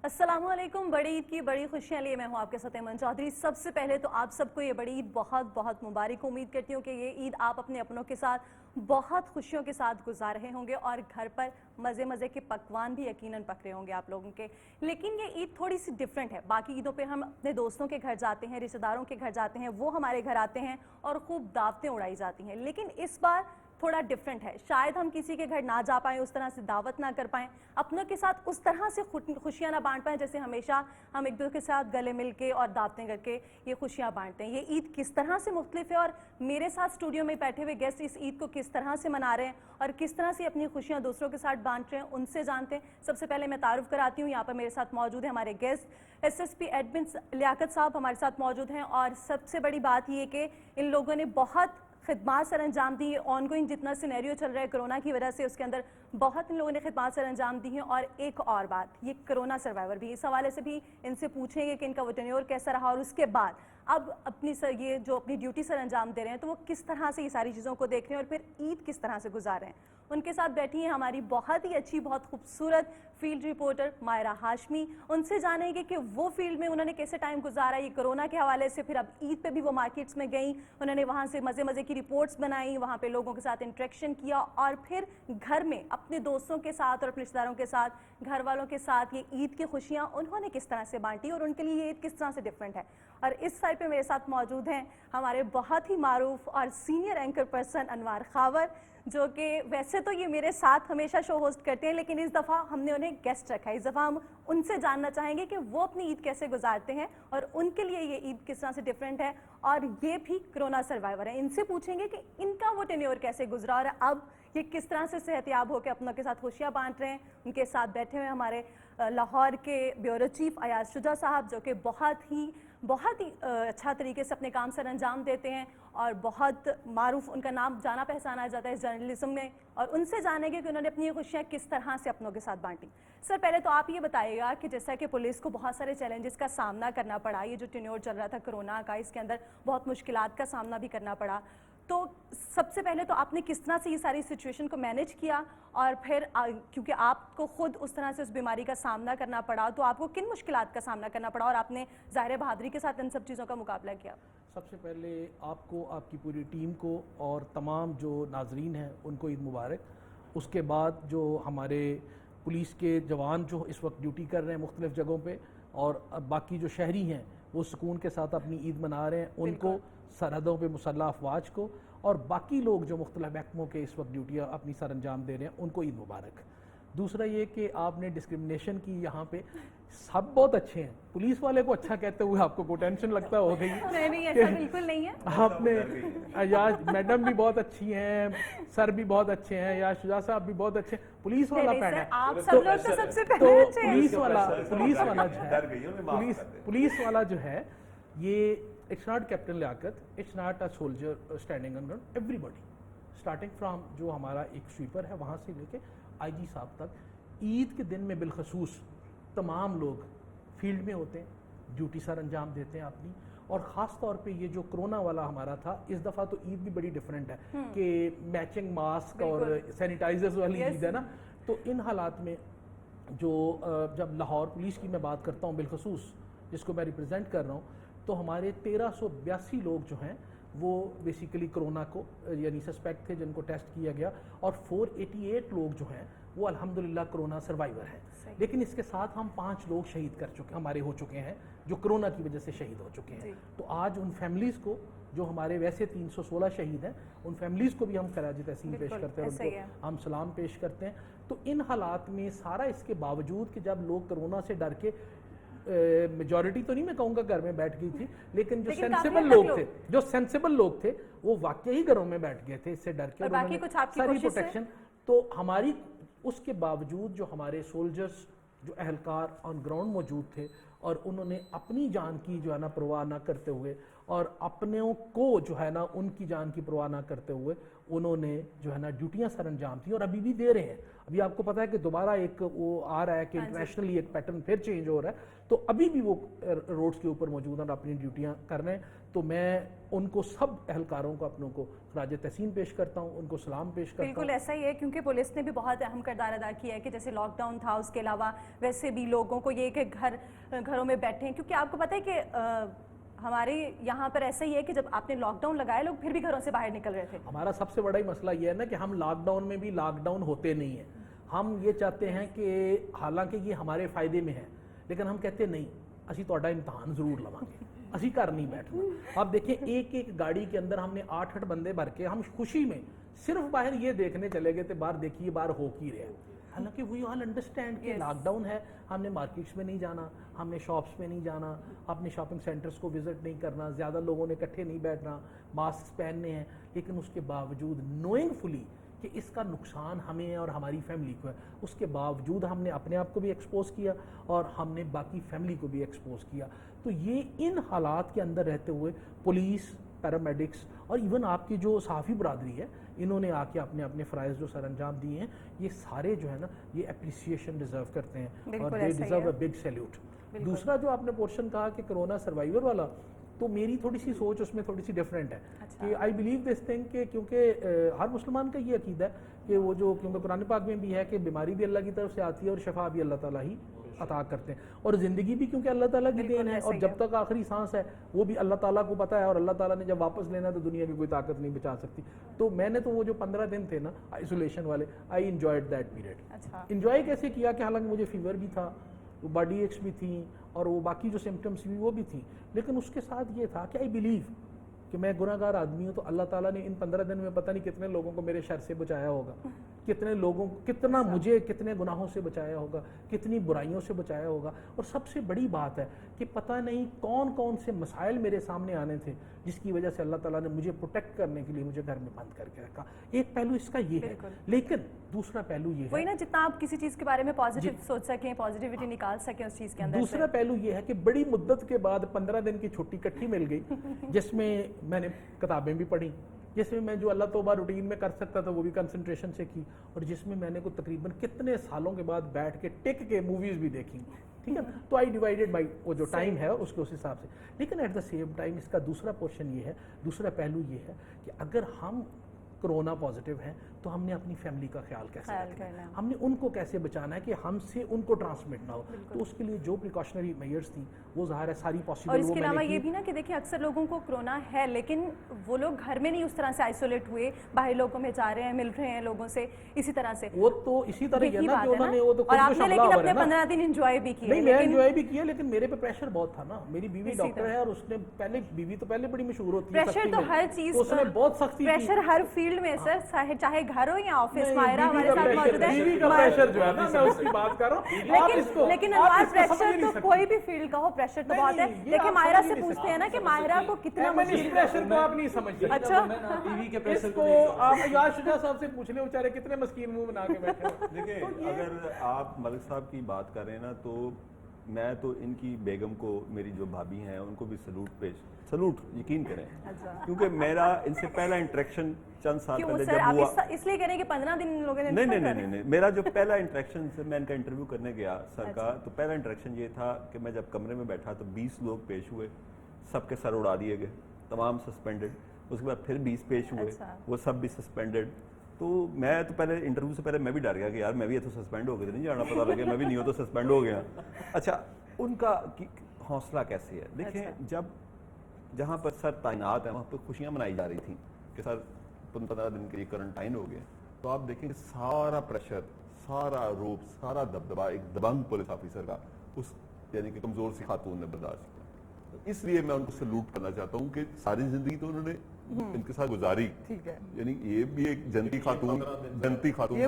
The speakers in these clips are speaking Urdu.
السلام علیکم. بڑی عید کی بڑی خوشیاں لیے میں ہوں آپ کے ساتھ ایمن چودھری. سب سے پہلے تو آپ سب کو یہ بڑی عید بہت بہت مبارک. امید کرتی ہوں کہ یہ عید آپ اپنے اپنوں کے ساتھ بہت خوشیوں کے ساتھ گزار رہے ہوں گے اور گھر پر مزے مزے کے پکوان بھی یقیناً پک رہے ہوں گے آپ لوگوں کے. لیکن یہ عید تھوڑی سی ڈیفرنٹ ہے. باقی عیدوں پہ ہم اپنے دوستوں کے گھر جاتے ہیں, رشتہ داروں کے گھر جاتے ہیں, وہ ہمارے گھر آتے ہیں اور خوب دعوتیں اڑائی جاتی ہیں. لیکن اس بار تھوڑا ڈیفرنٹ ہے. شاید ہم کسی کے گھر نہ جا پائیں, اس طرح سے دعوت نہ کر پائیں, اپنوں کے ساتھ اس طرح سے خوشیاں نہ بانٹ پائیں جیسے ہمیشہ ہم ایک دوسرے کے ساتھ گلے مل کے اور دعوتیں کر کے یہ خوشیاں بانٹتے ہیں. یہ عید کس طرح سے مختلف ہے اور میرے ساتھ اسٹوڈیو میں بیٹھے ہوئے گیسٹ اس عید کو کس طرح سے منا رہے ہیں اور کس طرح سے اپنی خوشیاں دوسروں کے ساتھ بانٹ رہے ہیں, ان سے جانتے ہیں. سب سے پہلے میں تعارف کراتی ہوں. یہاں پر میرے ساتھ موجود ہیں ہمارے گیسٹ ایس پی ایڈمن لیاقت صاحب ہمارے ساتھ موجود ہیں. اور سب سے بڑی بات یہ کہ ان لوگوں نے بہت خدمات سر انجام دی. آن گوئنگ جتنا سینیریو چل رہا ہے کرونا کی وجہ سے, اس کے اندر بہت ان لوگوں نے خدمات سر انجام دی ہیں. اور ایک اور بات, یہ کرونا سروائیور بھی, اس حوالے سے بھی ان سے پوچھیں گے کہ ان کا وہ ٹینیور کیسا رہا اور اس کے بعد اب اپنی یہ جو اپنی ڈیوٹی سر انجام دے رہے ہیں تو وہ کس طرح سے یہ ساری چیزوں کو دیکھ رہے ہیں اور پھر عید کس طرح سے گزار رہے ہیں. ان کے ساتھ بیٹھی ہیں ہماری بہت ہی اچھی, بہت خوبصورت فیلڈ رپورٹر مائرہ ہاشمی. ان سے جانیں گے کہ وہ فیلڈ میں انہوں نے کیسے ٹائم گزارا یہ کرونا کے حوالے سے. پھر اب عید پہ بھی وہ مارکیٹس میں گئیں, انہوں نے وہاں سے مزے مزے کی رپورٹس بنائیں, وہاں پہ لوگوں کے ساتھ انٹریکشن کیا اور پھر گھر میں اپنے دوستوں کے ساتھ اور اپنے رشتہ داروں کے ساتھ, گھر والوں کے ساتھ یہ عید کی خوشیاں انہوں نے کس طرح سے بانٹی اور ان کے لیے یہ عید کس طرح سے ڈفرینٹ ہے. اور اس سائڈ پہ میرے ساتھ موجود ہیں ہمارے بہت ہی معروف اور سینئر اینکر پرسن انوار خاور, جو کہ ویسے تو یہ میرے ساتھ ہمیشہ شو ہوسٹ کرتے ہیں لیکن اس دفعہ ہم نے انہیں گیسٹ رکھا ہے. اس دفعہ ہم ان سے جاننا چاہیں گے کہ وہ اپنی عید کیسے گزارتے ہیں اور ان کے لیے یہ عید کس طرح سے ڈیفرنٹ ہے, اور یہ بھی کرونا سروائیور ہیں. ان سے پوچھیں گے کہ ان کا وہ ٹینیور کیسے گزرا اور اب یہ کس طرح سے صحت یاب ہو کے اپنوں کے ساتھ خوشیاں بانٹ رہے ہیں. ان کے ساتھ بیٹھے ہوئے ہمارے لاہور کے بیورو چیف ایاز شجاع صاحب, جو کہ بہت ہی اچھا طریقے سے اپنے کام سر انجام دیتے ہیں اور بہت معروف, ان کا نام جانا پہچانا جاتا ہے جرنلزم میں. اور ان سے جانیں گے کہ انہوں نے اپنی خوشیاں کس طرح سے اپنوں کے ساتھ بانٹی. سر پہلے تو آپ یہ بتائیے گا کہ جیسا کہ پولیس کو بہت سارے چیلنجز کا سامنا کرنا پڑا, یہ جو ٹینیور چل رہا تھا کرونا کا, اس کے اندر بہت مشکلات کا سامنا بھی کرنا پڑا, تو سب سے پہلے تو آپ نے کس طرح سے یہ ساری سچویشن کو مینیج کیا اور پھر کیونکہ آپ کو خود اس طرح سے اس بیماری کا سامنا کرنا پڑا تو آپ کو کن مشکلات کا سامنا کرنا پڑا اور آپ نے ظاہر بہادری کے ساتھ ان سب چیزوں کا مقابلہ کیا؟ سب سے پہلے آپ کو, آپ کی پوری ٹیم کو اور تمام جو ناظرین ہیں ان کو عید مبارک. اس کے بعد جو ہمارے پولیس کے جوان جو اس وقت ڈیوٹی کر رہے ہیں مختلف جگہوں پہ, اور باقی جو شہری ہیں وہ سکون کے ساتھ اپنی عید منا رہے ہیں, ان کو, سرحدوں پہ مسلح افواج کو, اور باقی لوگ جو مختلف محکموں کے اس وقت ڈیوٹیاں اپنی سر انجام دے رہے ہیں ان کو عید مبارک. دوسرا یہ کہ آپ نے ڈسکرمنیشن کی یہاں پہ, سب بہت اچھے ہیں. پولیس والے کو اچھا کہتے ہوئے آپ کو ٹینشن لگتا ہو گئی؟ نہیں, ایسا بالکل نہیں ہے. آپ نے ایاز میڈم بھی بہت اچھی ہیں, سر بھی بہت اچھے ہیں, ایاز شجاع صاحب بھی بہت اچھے ہیں, پولیس والا پہنا ہے. آپ سب لوگ تو سب سے پہلے اچھے ہیں. پولیس والا جو ہے یہ it's not captain Liaquat, it's not a soldier standing on ground, ایوری باڈی اسٹارٹنگ فرام جو ہمارا ایک سویپر ہے وہاں سے لے کے آئی جی صاحب تک, عید کے دن میں بالخصوص تمام لوگ فیلڈ میں ہوتے ہیں, ڈیوٹی سر انجام دیتے ہیں اپنی. اور خاص طور پہ یہ جو کرونا والا ہمارا تھا, اس دفعہ تو عید بھی بڑی ڈیفرنٹ ہے کہ میچنگ ماسک اور سینیٹائزرز والی عید ہے نا. تو ان حالات میں جو جب لاہور پولیس کی میں بات کرتا ہوں بالخصوص, جس کو میں ریپرزینٹ کر رہا ہوں, تو ہمارے 1382 لوگ جو ہیں وہ بیسیکلی کرونا کو یعنی سسپیکٹ تھے جن کو ٹیسٹ کیا گیا, اور 488 لوگ جو ہیں وہ الحمدللہ کرونا سروائیور ہیں. لیکن اس کے ساتھ ہم 5 لوگ شہید کر چکے, ہمارے ہو چکے ہیں جو کرونا کی وجہ سے شہید ہو چکے ہیں. تو آج ان فیملیز کو, جو ہمارے ویسے 316 شہید ہیں, ان فیملیز کو بھی ہم خراج تحسین پیش کرتے ہیں اور ان کو ہم سلام پیش کرتے ہیں. تو ان حالات میں سارا اس کے باوجود کہ جب لوگ کرونا سے ڈر کے, میجورٹی تو نہیں میں کہوں گا گھر میں بیٹھ گئی تھی, لیکن جو سینسیبل لوگ تھے وہ واقعی گھروں میں بیٹھ گئے تھے اس سے ڈر کے, ساری پروٹیکشن. تو ہماری اس کے باوجود جو ہمارے سولجرز, جو اہلکار آن گراؤنڈ موجود تھے, اور انہوں نے اپنی جان کی جو ہے نا پرواہ نہ کرتے ہوئے اور اپنوں کو جو ہے نا ان کی جان کی پرواہ نہ کرتے ہوئے انہوں نے جو ہے نا ڈیوٹیاں سر انجام تھیں اور ابھی بھی دے رہے ہیں. ابھی آپ کو پتا ہے کہ دوبارہ ایک وہ آ رہا ہے کہ انٹرنیشنلی ایک پیٹرن پھر چینج ہو رہا ہے, تو ابھی بھی وہ روڈز کے اوپر موجود ہیں اور اپنی ڈیوٹیاں کر رہے ہیں. تو میں ان کو سب اہلکاروں کو اپنوں کو خراج تحسین پیش کرتا ہوں, ان کو سلام پیش کرتا ہوں. بالکل ایسا ہی ہے, کیونکہ پولیس نے بھی بہت اہم کردار ادا کیا ہے کہ جیسے لاک ڈاؤن تھا, اس کے علاوہ ویسے بھی لوگوں کو یہ کہ گھروں میں بیٹھے ہیں, کیونکہ آپ کو پتہ ہے کہ ہمارے یہاں پر ایسا ہی ہے کہ جب آپ نے لاک ڈاؤن لگایا لوگ پھر بھی گھروں سے باہر نکل رہے تھے. ہمارا سب سے بڑا ہی مسئلہ یہ ہے نا کہ ہم لاک ڈاؤن میں بھی لاک ڈاؤن ہوتے نہیں ہیں. ہم یہ چاہتے ہیں کہ حالانکہ یہ ہمارے فائدے میں ہے, لیکن ہم کہتے نہیں اسی تہاڈا امتحان ضرور لواਂਗੇ, اسی گھر نہیں بیٹھنا. آپ دیکھیں ایک ایک گاڑی کے اندر ہم نے 8-8 بندے بھر کے ہم خوشی میں صرف باہر یہ دیکھنے چلے گئے تھے باہر دیکھیے باہر ہو کی رہا ہے. حالانکہ وی آل انڈرسٹینڈ کہ لاک ڈاؤن ہے, ہم نے مارکیٹس میں نہیں جانا, ہم نے شاپس میں نہیں جانا, اپنے شاپنگ سینٹرز کو وزٹ نہیں کرنا, زیادہ لوگوں نے اکٹھے نہیں بیٹھنا, ماسک پہننے ہیں, لیکن اس کے باوجود نوئنگ فلی کہ اس کا نقصان ہمیں اور ہماری فیملی کو ہے, اس کے باوجود ہم نے اپنے آپ کو بھی ایکسپوز کیا اور ہم نے باقی فیملی کو بھی ایکسپوز کیا. تو یہ ان حالات کے اندر رہتے ہوئے پولیس, پیرامیڈکس اور ایون آپ کی جو صحافی برادری ہے, انہوں نے آ کے اپنے اپنے فرائض جو سر انجام دیے ہیں, یہ سارے جو ہے نا یہ اپریسیشن ڈیزرو کرتے ہیں اور they deserve a big salute. دوسرا جو آپ نے پورشن کہا کہ کرونا سروائیور والا, تو میری تھوڑی سی سوچ اس میں تھوڑی سی ڈیفرنٹ ہے کہ آئی بلیو دس تھنگ کہ کیونکہ ہر مسلمان کا یہ عقیدہ ہے کہ وہ جو, کیونکہ قرآن پاک میں بھی ہے کہ بیماری بھی اللہ کی طرف سے آتی ہے اور شفا بھی اللہ تعالیٰ ہی عطا کرتے ہیں, اور زندگی بھی کیونکہ اللہ تعالیٰ کی دین ہے, اور جب تک آخری سانس ہے وہ بھی اللہ تعالیٰ کو پتہ ہے, اور اللہ تعالیٰ نے جب واپس لینا تو دنیا کی کوئی طاقت نہیں بچا سکتی. تو میں نے تو وہ جو 15 دن تھے نا آئسولیشن والے, I enjoyed that period. Enjoy کیسے کیا کہ حالانکہ مجھے فیور بھی تھا, وہ باڈی ایکس بھی تھیں اور وہ باقی جو سمٹمس بھی وہ بھی تھیں, لیکن اس کے ساتھ یہ تھا کہ آئی بلیو کہ میں گناہ گار آدمی ہوں, تو اللہ تعالیٰ نے ان 15 دن میں پتہ نہیں کتنے لوگوں کو میرے شر سے بچایا ہوگا, کتنے لوگوں کو, کتنا مجھے کتنے گناہوں سے بچایا ہوگا, کتنی برائیوں سے بچایا ہوگا. اور سب سے بڑی بات ہے کہ پتہ نہیں کون کون سے مسائل میرے سامنے آنے تھے جس کی وجہ سے اللہ تعالیٰ نے مجھے پروٹیکٹ کرنے کے لیے مجھے گھر میں بند کر کے رکھا. ایک پہلو اس کا یہ ہے, لیکن دوسرا پہلو یہ ہے وہی نا, جتنا آپ کسی چیز کے بارے میں پازیٹیو سوچ سکیں, پازیٹیوٹی نکال سکیں اس چیز کے اندر. دوسرا پہلو یہ ہے کہ بڑی مدت کے بعد 15 دن کی چھٹی اکٹھی مل گئی, جس میں میں نے کتابیں بھی پڑھی, جس میں جو اللہ توبہ روٹین میں کر سکتا تھا وہ بھی کنسنٹریشن سے کی, اور جس میں میں نے کو تقریباً کتنے سالوں کے بعد بیٹھ کے ٹک کے موویز بھی دیکھی. ٹھیک ہے, تو آئی ڈیوائیڈیڈ بائی وہ جو ٹائم ہے اس کے اس حساب سے. لیکن ایٹ دا سیم ٹائم اس کا دوسرا پورشن یہ ہے, دوسرا پہلو یہ ہے کہ اگر ہم کرونا پازیٹیو ہیں تو ہم نے اپنی فیملی کا خیال کیسے رکھنا ہے, ہم نے ان کو کیسے بچانا ہے کہ ہم سے ان کو ٹرانسمٹ نہ ہو. تو اس کے لیے جو پریکاشنری میئرز تھیں وہ ظاہر ہے ساری پاسبل. اور اس کے علاوہ یہ بھی نا کہ دیکھیں اکثر لوگوں کو کرونا ہے لیکن وہ لوگ گھر میں نہیں اس طرح سے آئسولیٹ ہوئے, باہر لوگوں میں جا رہے ہیں, مل رہے ہیں لوگوں سے, اسی طرح سے وہ تو اسی طرح یہ نا کہ انہوں نے وہ تو اور آپ نے لیکن اپنے 15 دن انجوائے بھی کیے. نہیں میں انجوائے بھی کیا, لیکن میرے پہ پریشر بہت تھا نا. میری بیوی ڈاکٹر ہے اور اس نے پہلے, بیوی تو پہلے بڑی مشہور ہوتی ہے پریشر تو ہر چیز, اس نے بہت سختی کی, پریشر ہر فیلڈ میں سر, چاہے گھر ہو یا آفس. مائرہ ہمارے ساتھ موجود ہے, بیوی کا پریشر جو ہے نا میں اس کی بات کر رہا ہوں, لیکن انوار پریشر تو کوئی بھی فیلڈ کا ہو پریشر تو بہت ہے. دیکھیں مائرہ سے پوچھتے ہیں نا کہ مائرہ کو کتنا مشکل پریشر کو آپ نہیں سمجھتے. اچھا بیوی کے پریشر کو آپ یاد شجاع صاحب سے پوچھ لیں, بیچارے کتنے مسکین منہ بنا کے بیٹھے ہیں. دیکھیں اگر آپ ملک صاحب کی بات کر رہے ہیں نا, تو میں تو ان کی بیگم کو, میری جو بھابھی ہیں ان کو بھی سلوٹ یقین کریں, کیونکہ میرا ان سے پہلا انٹریکشن چند سال پہلے جب ہوا. اس لیے کہہ رہے ہیں کہ 15 دن لوگوں نے نہیں, میرا جو پہلا انٹریکشن سے میں ان کا انٹرویو کرنے گیا سر کا, تو پہلا انٹریکشن یہ تھا کہ میں جب کمرے میں بیٹھا تو 20 لوگ پیش ہوئے, سب کے سر اڑا دیے گئے, تمام سسپینڈڈ. اس کے بعد پھر 20 پیش ہوئے, وہ سب بھی سسپینڈڈ. تو میں تو پہلے انٹرویو سے پہلے میں بھی ڈر گیا کہ یار میں بھی تو سسپینڈ ہو گیا, نہیں جانا پتا لگے میں بھی نہیں ہو تو سسپینڈ ہو گیا. اچھا ان کا حوصلہ کیسے ہے, دیکھیں جب جہاں پر سر تعینات ہیں وہاں پہ خوشیاں منائی جا رہی تھیں کہ سر 15 دن کے لیے کرنٹائن ہو گئے, تو آپ دیکھیں سارا پریشر, سارا روپ, سارا دبدبا ایک دبنگ پولیس آفیسر کا اس یعنی کہ کمزور سی خاتون نے برداشت کیا. اس لیے میں ان کو سلوٹ کرنا چاہتا ہوں کہ ساری زندگی تو انہوں نے ان کے ساتھ گزاری, یعنی یہ بھی ایک جنتی خاتون کی نشانی.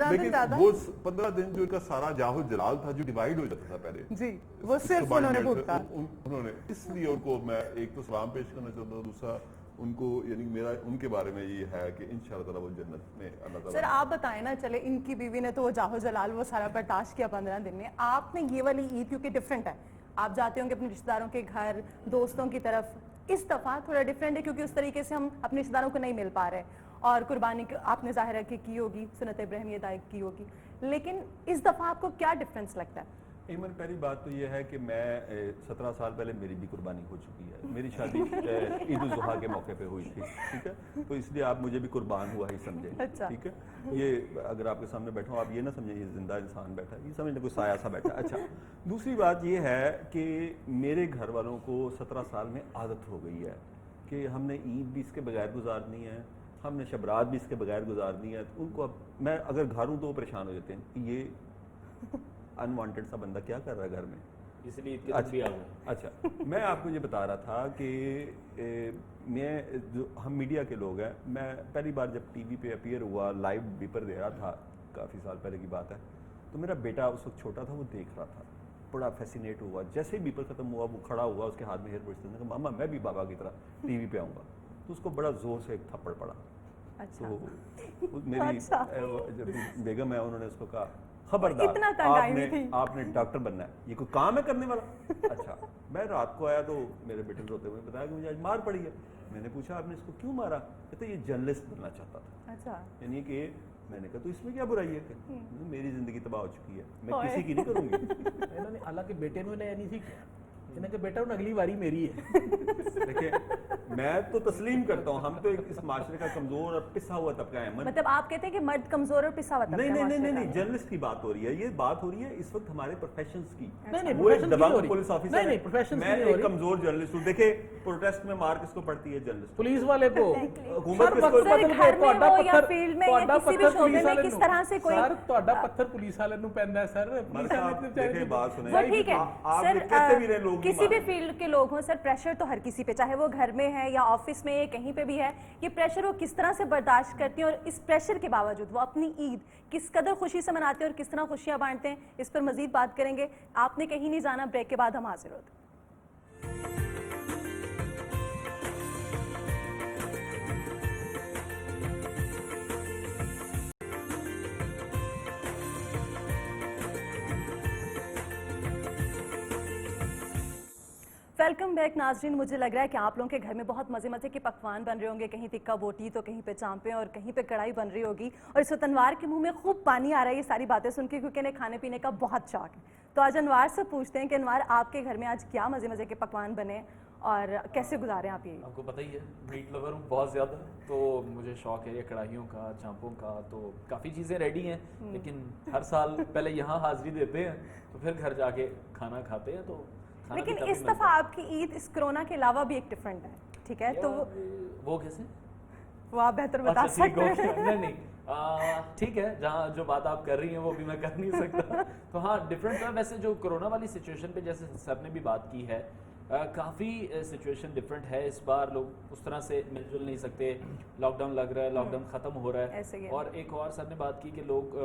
لیکن وہ 15 دن جو ان کا سارا جاہو جلال تھا جو ڈیوائیڈ ہو جاتا تھا پہلے, جی وہ صرف انہوں نے اس لیے ان کو میں ایک تو سلام پیش کرنا چاہتا ہوں, دوسرا ان کو یعنی میرا ان کے بارے میں یہ ہے کہ انشاءاللہ تعالی وہ جنت میں اللہ تعالی. سر آپ بتائیں نا, چلے ان کی بیوی نے تو وہ جاہو جلال وہ سارا برداشت کیا 15 دن میں, آپ نے یہ والی عید کیونکہ ڈفرینٹ ہے, آپ جاتے ہوں گے اپنے رشتہ داروں کے گھر, دوستوں کی طرف, اس دفعہ تھوڑا ڈفرینٹ ہے کیونکہ اس طریقے سے ہم اپنے رشتہ داروں کو نہیں مل پا رہے, اور قربانی آپ نے ظاہر ہے کہ کی ہوگی, سنت ابراہیمیہ ادا کی ہوگی, لیکن اس دفعہ آپ کو کیا ڈفرینس لگتا ہے؟ ایمن پہلی بات تو یہ ہے کہ میں 17 سال پہلے میری بھی قربانی ہو چکی ہے. میری شادی عید الاضحیٰ کے موقع پہ ہوئی تھی, ٹھیک ہے, تو اس لیے آپ مجھے بھی قربان ہوا ہی سمجھیں, ٹھیک ہے. یہ اگر آپ کے سامنے بیٹھا ہوں آپ یہ نہ سمجھیں یہ زندہ انسان بیٹھا ہے, یہ سمجھیں کوئی سایہ سا بیٹھا ہے. اچھا, دوسری بات یہ ہے کہ میرے گھر والوں کو 17 سال میں عادت ہو گئی ہے کہ ہم نے عید بھی اس کے بغیر گزارنی ہے, ہم نے شب رات بھی اس کے بغیر گزارنی ہے. ان کو اب میں اگر گھر ہوں تو وہ پریشان ہو جاتے ہیں کہ یہ انوانٹیڈ سا بندہ کیا کر رہا ہے گھر میں, اس لیے عید کے دن بھی آ گئے. اچھا, میں آپ کو یہ بتا رہا تھا کہ میں جو ہم میڈیا کے لوگ ہیں, میں پہلی بار جب ٹی وی پہ اپیئر ہوا لائیو بیپر دے رہا تھا, کافی سال پہلے کی بات ہے, تو میرا بیٹا اس وقت چھوٹا تھا, وہ دیکھ رہا تھا, بڑا فیسینیٹ ہوا. جیسے ہی بیپر ختم ہوا وہ کھڑا ہوا, اس کے ہاتھ میں ہیئر برش تھا, ماما میں بھی بابا کی طرح ٹی وی پہ آؤں گا. تو اس کو بڑا زور سے ایک تھپڑ پڑا. تو میری جو بیگم ہے انہوں نے اس کو کہا خبردار آپ نے ڈاکٹر بننا ہے, یہ کوئی کام ہے کرنے والا. اچھا, میں رات کو آیا تو میرے بیٹے نے روتے ہوئے بتایا کہ مجھے آج مار پڑی ہے. میں نے پوچھا آپ نے اس کو کیوں مارا؟ کہتے یہ جرنلسٹ بننا چاہتا تھا. اچھا, یعنی کہ میں نے کہا تو اس میں کیا برائی ہے کہ میری زندگی تباہ ہو چکی ہے, میں کسی کی نہیں کروں گی. انہوں نے حالانکہ بیٹے نے نہیں سی کیا, انہوں نے بیٹا اگلی باری میری ہے. دیکھیں میں تو تسلیم کرتا ہوں, ہم تو اس معاشرے کا کمزور اور پسا ہوا طبقہ ہے. مطلب آپ کہتے ہیں کہ مرد کمزور اور پسا ہوا طبقہ ہے. نہیں, جرنلسٹ کی بات ہو رہی ہے, یہ بات ہو رہی ہے اس وقت ہمارے پروفیشنز کی. نہیں, وہ ایک دبنگ پولیس پولیس آفیسر ہے, میں ایک کمزور جرنلسٹ ہوں. دیکھیں پروٹیسٹ میں مار کس کو پڑتی ہے؟ جرنلسٹ. پولیس والے کو. حکومت کس کو گھر میں ہو یا فیلڈ میں یا کسی بھی شعبے میں کس طرح سے کوئی سر تہاڈا پتھر پولیس والے نوں پیندا ہے. سر دیکھیں بات سنیں, وہ ٹھیک ہے آپ کہتے بھی رہے لوگ کسی بھی فیلڈ کے لوگ ہوں سر, پریشر تو ہر کسی پہ, چاہے وہ گھر میں ہے یا آفس میں کہیں پہ بھی ہے, یہ پریشر وہ کس طرح سے برداشت کرتی ہیں, اور اس پریشر کے باوجود وہ اپنی عید کس قدر خوشی سے مناتے ہیں اور کس طرح خوشیاں بانٹتے ہیں, اس پر مزید بات کریں گے. آپ نے کہیں نہیں جانا, بریک کے بعد ہم حاضر ہوتے ہیں. ویلکم بیک ناظرین. مجھے لگ رہا ہے کہ آپ لوگوں کے گھر میں بہت مزے مزے کے پکوان بن رہے ہوں گے, کہیں ٹکا بوٹی تو کہیں پہ چانپیں اور کہیں پہ کڑھائی بن رہی ہوگی, اور اس وقت انوار کے منہ میں خوب پانی آ رہا ہے یہ ساری باتیں سن کے, کیونکہ انہیں کھانے پینے کا بہت شوق ہے. تو آج انوار سے پوچھتے ہیں کہ انوار آپ کے گھر میں آج کیا مزے مزے کے پکوان بنے اور کیسے گزارے آپ یہ؟ آپ کو پتہ ہی ہے میٹ لور ہوں بہت زیادہ, تو مجھے شوق ہے یہ کڑھائیوں کا, چانپوں کا, تو کافی چیزیں ریڈی ہیں, لیکن ہر سال پہلے یہاں حاضری دیتے ہیں تو پھر گھر جا کے کھانا کھاتے ہیں. تو لیکن اس دفعہ آپ کی عید اس کرونا کے علاوہ بھی ایک ڈفرینٹ ہے, ٹھیک ہے, تو وہ کیسے وہ آپ بہتر بتا سکتے ہیں. نہیں ٹھیک ہے, جہاں جو بات آپ کر رہی ہیں وہ بھی میں کر نہیں سکتا. تو ہاں ڈفرینٹ ہے. ویسے جو کرونا والی سچویشن پہ جیسے سب نے بھی بات کی ہے, کافی سچویشن ڈفرینٹ ہے اس بار. لوگ اس طرح سے مل جل نہیں سکتے, لاک ڈاؤن لگ رہا ہے, لاک ڈاؤن ختم ہو رہا ہے. اور ایک اور سر نے بات کی کہ لوگ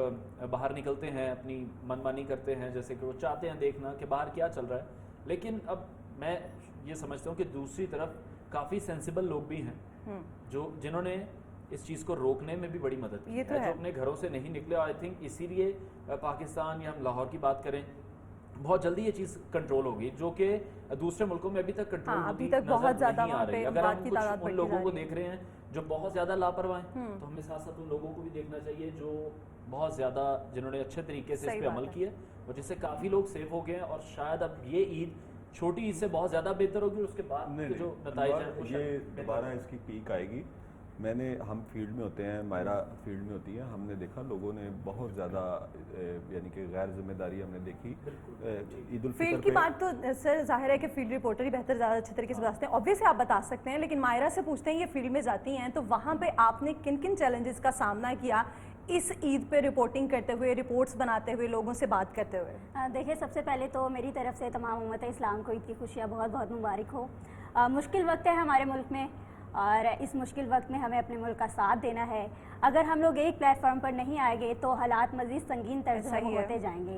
باہر نکلتے ہیں, اپنی من مانی کرتے ہیں, جیسے کہ وہ چاہتے ہیں دیکھنا کہ باہر کیا چل رہا ہے. لیکن اب میں یہ سمجھتا ہوں کہ دوسری طرف کافی سینسیبل لوگ بھی ہیں جنہوں نے اس چیز کو روکنے میں بھی بڑی مدد کی ہے, جو اپنے گھروں سے نہیں نکلے. اور آئی تھنک اسی لیے پاکستان یا ہم لاہور کی بات کریں, بہت جلدی یہ چیز کنٹرول ہوگی, جو کہ دوسرے ملکوں میں ابھی تک کنٹرول ہوتی نظر نہیں آ رہی. اگر ہم کچھ ان لوگوں کو دیکھ رہے ہیں جو بہت زیادہ لاپرواہ ہیں, تو ہمیں ساتھ ساتھ ان لوگوں کو بھی دیکھنا چاہیے جو بہت زیادہ جنہوں نے اچھے طریقے سے اس پہ عمل کیا, اور جس سے کافی لوگ سیف ہو گئے ہیں. اور شاید اب یہ عید چھوٹی عید سے بہت زیادہ بہتر ہوگی, اس کے بعد جو نتائج ہیں یہ دوبارہ اس کی پیک آئے گی. ہم فیلڈ میں ہوتے ہیں, مائرہ فیلڈ میں ہوتی ہے, ہم نے دیکھا لوگوں نے بہت زیادہ یعنی کہ غیر ذمہ داری ہم نے دیکھی عید الفطر فیلڈ کی بات. تو سر ظاہر ہے کہ فیلڈ رپورٹر ہی بہتر زیادہ اچھے طریقے سے بتاتے ہیں, obviously آپ بتا سکتے ہیں, لیکن مائرہ سے پوچھتے ہیں یہ فیلڈ میں جاتی ہیں تو وہاں پہ آپ نے کن کن چیلنجز کا سامنا کیا اس عید پہ رپورٹنگ کرتے ہوئے, رپورٹس بناتے ہوئے, لوگوں سے بات کرتے ہوئے؟ دیکھیے, سب سے پہلے تو میری طرف سے تمام امت اسلام کو عید کی خوشیاں بہت بہت مبارک ہو. مشکل وقت ہے ہمارے ملک میں, اور اس مشکل وقت میں ہمیں اپنے ملک کا ساتھ دینا ہے. اگر ہم لوگ ایک پلیٹ فارم پر نہیں آئیں گے تو حالات مزید سنگین تر سے ہوتے جائیں گے.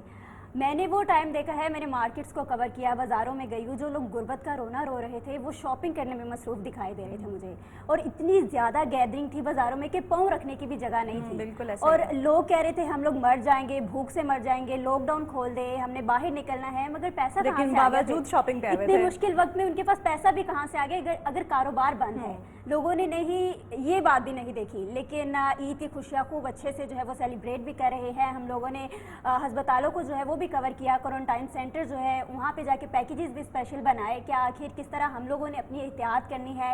میں نے وہ ٹائم دیکھا ہے, میں نے مارکیٹس کو کور کیا, بازاروں میں گئی ہوں, جو لوگ غربت کا رونا رو رہے تھے وہ شاپنگ کرنے میں مصروف دکھائی دے رہے تھے مجھے, اور اتنی زیادہ گیدرنگ تھی بازاروں میں کہ پاؤں رکھنے کی بھی جگہ نہیں تھی. بالکل ایسے, اور لوگ کہہ رہے تھے ہم لوگ مر جائیں گے, بھوک سے مر جائیں گے, لاک ڈاؤن کھول دے, ہم نے باہر نکلنا ہے, مگر پیسہ کہاں سے باوجود شاپنگ پہ اتنے مشکل وقت میں ان کے پاس پیسہ بھی کہاں سے آ گیا اگر کاروبار بند ہے. لوگوں نے نہیں یہ بات بھی نہیں دیکھی. لیکن عید کی خوشیاں خوب اچھے سے جو ہے وہ سیلیبریٹ بھی کر رہے ہیں. ہم لوگوں نے ہسپتالوں کو جو ہے وہ بھی کور کیا, کوارنٹائن سینٹر جو ہے وہاں پہ جا کے پیکیجز بھی اسپیشل بنائے کہ آخر کس طرح ہم لوگوں نے اپنی احتیاط کرنی ہے.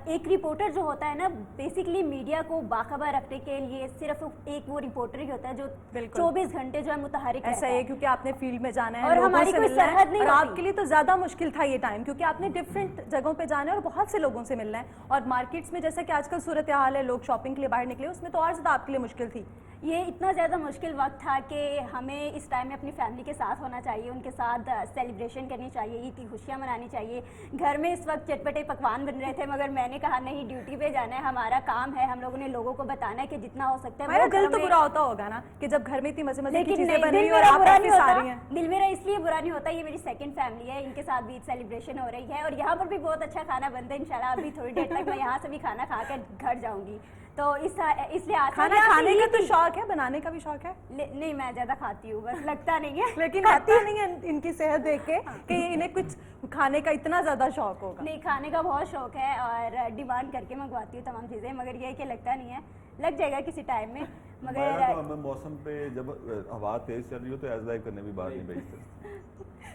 ایک رپورٹر جو ہوتا ہے نا, بیسکلی میڈیا کو باخبر رکھنے کے لیے صرف ایک وہ رپورٹر ہی ہوتا ہے جو 24 گھنٹے جو ہے متحرک ایسا ہے, کیونکہ آپ نے فیلڈ میں جانا ہے اور لوگوں ہماری سے کوئی ملنا ہے, سرحد نہیں اور آپ ہوتی. کے لیے تو زیادہ مشکل تھا یہ ٹائم, کیونکہ آپ نے ڈفرینٹ جگہوں پہ جانا ہے اور بہت سے لوگوں سے ملنا ہے, اور مارکیٹس میں جیسا کہ آج کل صورتحال ہے, لوگ شاپنگ کے لیے باہر نکلے, اس میں تو اور زیادہ آپ کے لیے مشکل تھی. یہ اتنا زیادہ مشکل وقت تھا کہ ہمیں اس ٹائم میں اپنی فیملی کے ساتھ ہونا چاہیے, ان کے ساتھ سیلیبریشن کرنی چاہیے, عید کی خوشیاں منانی چاہیے. گھر میں اس وقت چٹپٹے پکوان بن رہے تھے, مگر میں نے کہا نہیں, ڈیوٹی پہ جانا ہے, ہمارا کام ہے, ہم لوگوں نے لوگوں کو بتانا ہے کہ جتنا ہو سکتا ہے. میرا دل تو برا ہوتا ہوگا نا کہ جب گھر میں اتنی مزے مزے کی لیکن چیزیں بن دل رہی ہیں اور میرا آپ برا کافی نہیں ساری ہیں. ہوتا, دل میرا اس لیے برا نہیں ہوتا, یہ میری سیکنڈ فیملی ہے, ان کے ساتھ بھی عید سیلیبریشن ہو رہی ہے, اور یہاں پر بھی بہت اچھا کھانا بنتا ہے انشاءاللہ. ابھی تھوڑی دیر تک میں یہاں سے بھی کھانا کھا کر گھر جاؤں گی, تو اس لیے کھانا کھانے کا تو شوق ہے, بنانے کا بھی شوق ہے. نہیں, میں زیادہ کھاتی ہوں, بس لگتا نہیں ہے. لیکن کھاتی نہیں ہے ان کی صحت دیکھ کے کہ انہیں کچھ کھانے کا اتنا زیادہ شوق ہوگا. نہیں, کھانے کا بہت شوق ہے اور ڈیمانڈ کر کے منگواتی ہوں تمام چیزیں, مگر یہ کہ لگتا نہیں ہے, لگ جائے گا کسی ٹائم میں. مگر ہمیں موسم پہ جب ہوا تیز چل رہی ہو تو ایز لائف کرنے بھی باہر نہیں بھیجتے.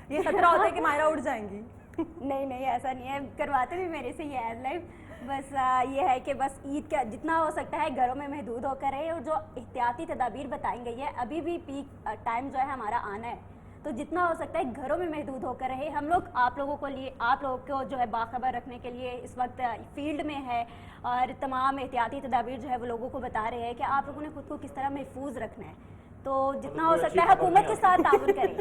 یہ خطرہ ہوتا ہے کہ مائرہ اڑ جائیں گی. نہیں, ایسا نہیں ہے, کرواتے بھی میرے سے یہ ایز لائف. بس یہ ہے کہ بس عید کا جتنا ہو سکتا ہے گھروں میں محدود ہو کر رہے, اور جو احتیاطی تدابیر بتائی گئی ہے, ابھی بھی پیک ٹائم جو ہے ہمارا آنا ہے, تو جتنا ہو سکتا ہے گھروں میں محدود ہو کر رہے. ہم لوگ آپ لوگوں کو جو ہے باخبر رکھنے کے لیے اس وقت فیلڈ میں ہے, اور تمام احتیاطی تدابیر جو ہے وہ لوگوں کو بتا رہے ہیں کہ آپ لوگوں نے خود کو کس طرح محفوظ رکھنا ہے. تو جتنا ہو سکتا ہے حکومت کے ساتھ تعاون کریں,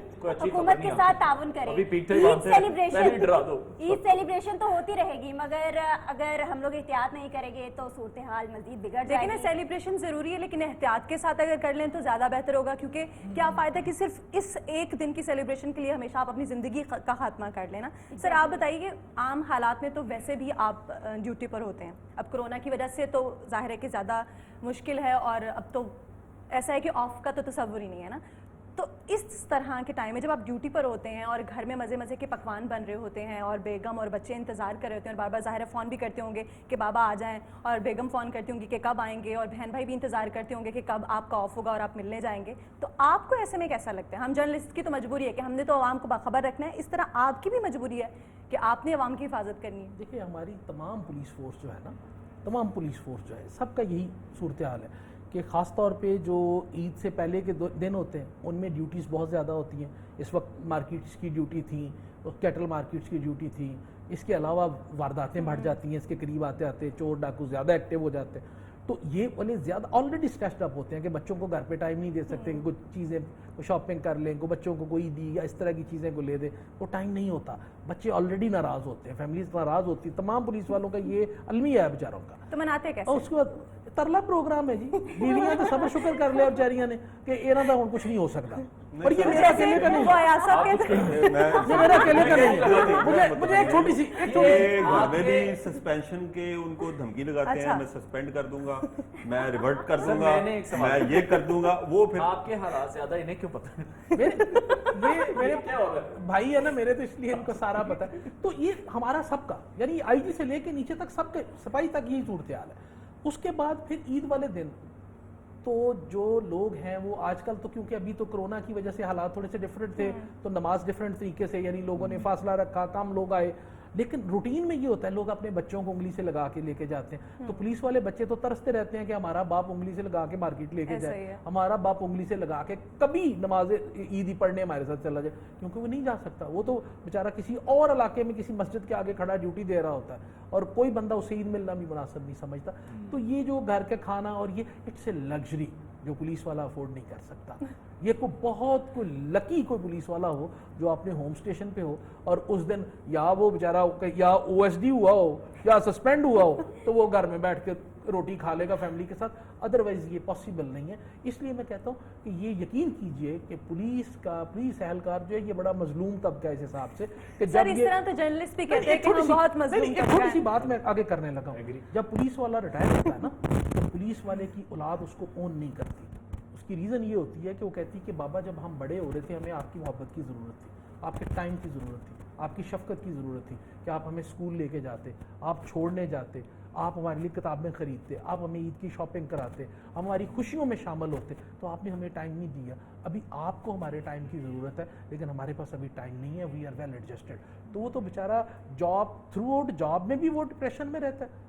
حکومت کے ساتھ تعاون کریں. عید سیلیبریشن تو ہوتی رہے گی, مگر اگر ہم لوگ احتیاط نہیں کریں گے تو صورتحال مزید بگڑ جائے لیکن گی. سیلیبریشن ضروری ہے, لیکن احتیاط کے ساتھ اگر کر لیں تو زیادہ بہتر ہوگا, کیونکہ کیا فائدہ کہ صرف اس ایک دن کی سیلیبریشن کے لیے ہمیشہ آپ اپنی زندگی کا خاتمہ کر لینا. سر آپ بتائیے کہ عام حالات میں تو ویسے بھی آپ ڈیوٹی پر ہوتے ہیں, اب کرونا کی وجہ سے تو ظاہر ہے کہ زیادہ مشکل ہے, اور اب تو ایسا ہے کہ آف کا تو تصور ہی نہیں ہے نا. تو اس طرح کے ٹائم میں جب آپ ڈیوٹی پر ہوتے ہیں اور گھر میں مزے مزے کے پکوان بن رہے ہوتے ہیں, اور بیگم اور بچے انتظار کر رہے ہوتے ہیں, اور بار بار ظاہر فون بھی کرتے ہوں گے کہ بابا آ جائیں, اور بیگم فون کرتی ہوں گی کہ کب آئیں گے, اور بہن بھائی بھی انتظار کرتے ہوں گے کہ کب آپ کا آف ہوگا اور آپ ملنے جائیں گے, تو آپ کو ایسے میں کیسا لگتا ہے؟ ہم جرنلسٹ کی تو مجبوری ہے کہ ہم نے تو عوام کو باخبر رکھنا ہے, اس طرح آپ کی بھی مجبوری ہے کہ آپ نے عوام کی حفاظت کرنی ہے. دیکھیے ہماری تمام پولیس فورس جو ہے نا, تمام پولیس فورس جو ہے, سب کا یہی صورتحال ہے کہ خاص طور پہ جو عید سے پہلے کے دن ہوتے ہیں ان میں ڈیوٹیز بہت زیادہ ہوتی ہیں. اس وقت مارکیٹس کی ڈیوٹی تھی, کیٹل مارکیٹس کی ڈیوٹی تھی, اس کے علاوہ وارداتیں بڑھ جاتی ہیں, اس کے قریب آتے آتے چور ڈاکو زیادہ ایکٹیو ہو جاتے ہیں, تو یہ والے زیادہ آلریڈی اسٹریسڈ اپ ہوتے ہیں کہ بچوں کو گھر پہ ٹائم نہیں دے سکتے کہ کچھ چیزیں شاپنگ کر لیں, کو بچوں کو کوئی دی یا اس طرح کی چیزیں کو لے دیں, وہ ٹائم نہیں ہوتا. بچے آلریڈی ناراض ہوتے ہیں, فیملیز ناراض ہوتی ہیں, تمام پولیس والوں کا یہ المیہ ہے بیچاروں کا. تو مناتے کیسے؟ اور اس کے بعد ترلا پروگرام ہے جی, بیویاں تو صبر شکر کر لے اور بیچاریاں نے کہ اینا دا کچھ نہیں ہو سکتا, اور یہ میرا اکیلے کا نہیں ہے, یہ میرا اکیلے کا نہیں ہے. مجھے ایک چھوٹی سی گھر میں بھی سسپینشن کے ان کو دھمکی لگاتے ہیں, میں سسپینڈ کر دوں گا, میں ریورٹ کر دوں گا, میں یہ کر دوں گا, وہ پھر آپ کے حالات زیادہ انہیں کیوں پتہ ہے؟ میرے بھائی ہے نا میرے, تو اس لیے ان کو سارا پتہ ہے. تو یہ ہمارا سب کا, یعنی آئی جی سے لے کے نیچے تک سب کے صفائی تک یہی صورتحال ہے. اس کے بعد پھر عید والے دن تو جو لوگ ہیں وہ آج کل تو کیونکہ ابھی تو کرونا کی وجہ سے حالات تھوڑے سے ڈیفرنٹ تھے, تو نماز ڈیفرنٹ طریقے سے, یعنی لوگوں نے فاصلہ رکھا, کم لوگ آئے, لیکن روٹین میں یہ ہوتا ہے لوگ اپنے بچوں کو انگلی سے لگا کے لے کے جاتے ہیں. تو پولیس والے بچے تو ترستے رہتے ہیں کہ ہمارا باپ انگلی سے لگا کے مارکیٹ لے کے جائے, ہمارا باپ انگلی سے لگا کے کبھی نماز عیدی پڑھنے ہمارے ساتھ چلا جائے, کیونکہ وہ نہیں جا سکتا. وہ تو بیچارہ کسی اور علاقے میں کسی مسجد کے آگے کھڑا ڈیوٹی دے رہا ہوتا ہے, اور کوئی بندہ اسے عید ملنا بھی مناسب نہیں سمجھتا. تو یہ جو گھر کا کھانا اور یہ اٹس اے لگژری جو پولیس والا افورڈ نہیں کر سکتا. یہ کوئی بہت کوئی لکی کوئی پولیس والا ہو جو اپنے ہوم اسٹیشن پہ ہو, اور اس دن یا وہ بیچارہ یا او ایس ڈی ہوا ہو یا سسپینڈ ہوا ہو, تو وہ گھر میں بیٹھ کے روٹی کھا لے گا فیملی کے ساتھ. ادروائز یہ پاسبل نہیں ہے. اس لیے میں کہتا ہوں کہ یہ یقین کیجئے کہ پولیس اہلکار جو ہے یہ بڑا مظلوم طبقہ ہے اس حساب سے کہ سر اس طرح تو جرنلسٹ بھی کہتے ہیں کہ ہم بہت مظلوم طبقہ ہیں. تھوڑی سی بات میں آگے کرنے لگا ہوں. جب پولیس والا ریٹائر ہوتا ہے نا, تو پولیس والے کی اولاد اس کو اون نہیں کرتی. اس کی ریزن یہ ہوتی ہے کہ وہ کہتی ہے کہ بابا جب ہم بڑے ہو رہے تھے ہمیں آپ کی محبت کی ضرورت تھی, آپ کے ٹائم کی ضرورت تھی, آپ کی شفقت کی ضرورت تھی کہ آپ ہمیں اسکول لے کے جاتے, آپ چھوڑنے جاتے, آپ ہمارے لیے کتابیں خریدتے, آپ ہمیں عید کی شاپنگ کراتے, ہماری خوشیوں میں شامل ہوتے, تو آپ نے ہمیں ٹائم نہیں دیا. ابھی آپ کو ہمارے ٹائم کی ضرورت ہے, لیکن ہمارے پاس ابھی ٹائم نہیں ہے. We are well adjusted. تو وہ تو بیچارہ جاب تھرو آؤٹ جاب میں بھی وہ ڈپریشن میں رہتا ہے,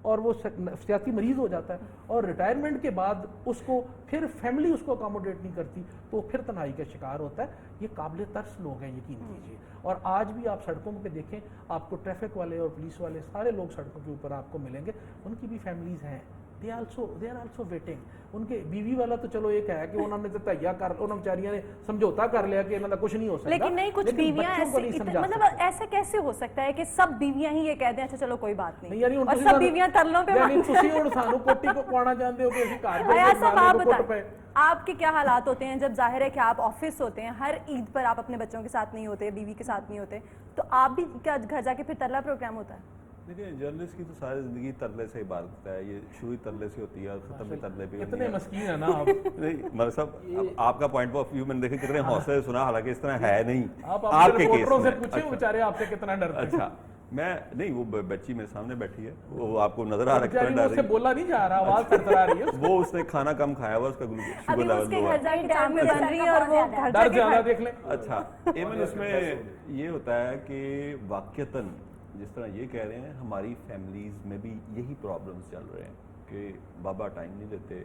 اور وہ نفسیاتی مریض ہو جاتا ہے, اور ریٹائرمنٹ کے بعد اس کو پھر فیملی اس کو اکاموڈیٹ نہیں کرتی, تو پھر تنہائی کا شکار ہوتا ہے. یہ قابل ترس لوگ ہیں, یقین کیجیے. اور آج بھی آپ سڑکوں پہ دیکھیں, آپ کو ٹریفک والے اور پولیس والے سارے لوگ سڑکوں کے اوپر آپ کو ملیں گے, ان کی بھی فیملیز ہیں. they are also waiting. ان کے بیوی والا تو چلو ایک ہے کہ انہوں نے تہیا کر, انہوں بیچاریاں نے سمجھوتا کر لیا کہ انہوں کا کچھ نہیں ہو سکتا, لیکن نہیں, کچھ بیویاں بچوں کو ایسے نہیں سمجھا مطلب سکتے. ایسا کیسے ہو سکتا ہے کہ سب بیویاں ہی یہ کہہ دیں اچھا چلو کوئی بات نہیں, یعنی اور سب بیویاں ترلوں پہ یعنی تسی ہن سانو کوٹی کو پوانا چاہتے ہو کہ اسی گھر دے ایسا آپ کوٹ پے. بتائیں آپ کے کیا حالات ہوتے ہیں جب ظاہر ہے کہ آپ آفس ہوتے ہیں, ہر عید پر آپ اپنے بچوں کے ساتھ نہیں ہوتے, بیوی کے ساتھ نہیں ہوتے, تو آپ بھی کیا گھر جا کے پھر ترلا پروگرام ہوتا ہے؟ دیکھیں جرنلسٹ کی تو ساری زندگی ترلے سے عبارت ہے. یہ شروع ہی ترلے سے ہوتی ہے اور ختم بھی ترلے پہ. اتنے مسکین ہیں نا آپ. نہیں مگر صاحب, آپ کا پوائنٹ آف ویو میں نے دیکھا کتنے حوصلے سے سنا, حالانکہ اس طرح ہے نہیں. آپ آپ کے کیس رپورٹروں سے میں پوچھیں بیچارے آپ سے کتنا ڈرتے ہیں. اچھا میں نہیں, وہ بچی میرے سامنے بیٹھی ہے, وہ آپ کو نظر آ رہا ہے کتنا ڈر اس سے رہی بولا نہیں جا رہا, آواز ترترا رہی ہے. ہے. وہ اس نے کھانا کم کھایا ہوا, اس کا شوگر ابھی لیول اس کے لو گھر ہے. جا کے چاندنی بن رہی ہے اور وہ گھر جا ڈر کے زیادہ دیکھ لیں. اچھا ایون اس میں یہ ہوتا ہے کہ واقعتاً جس طرح یہ کہہ رہے ہیں, ہماری فیملیز میں بھی یہی پرابلمس چل رہے ہیں کہ بابا ٹائم نہیں دیتے,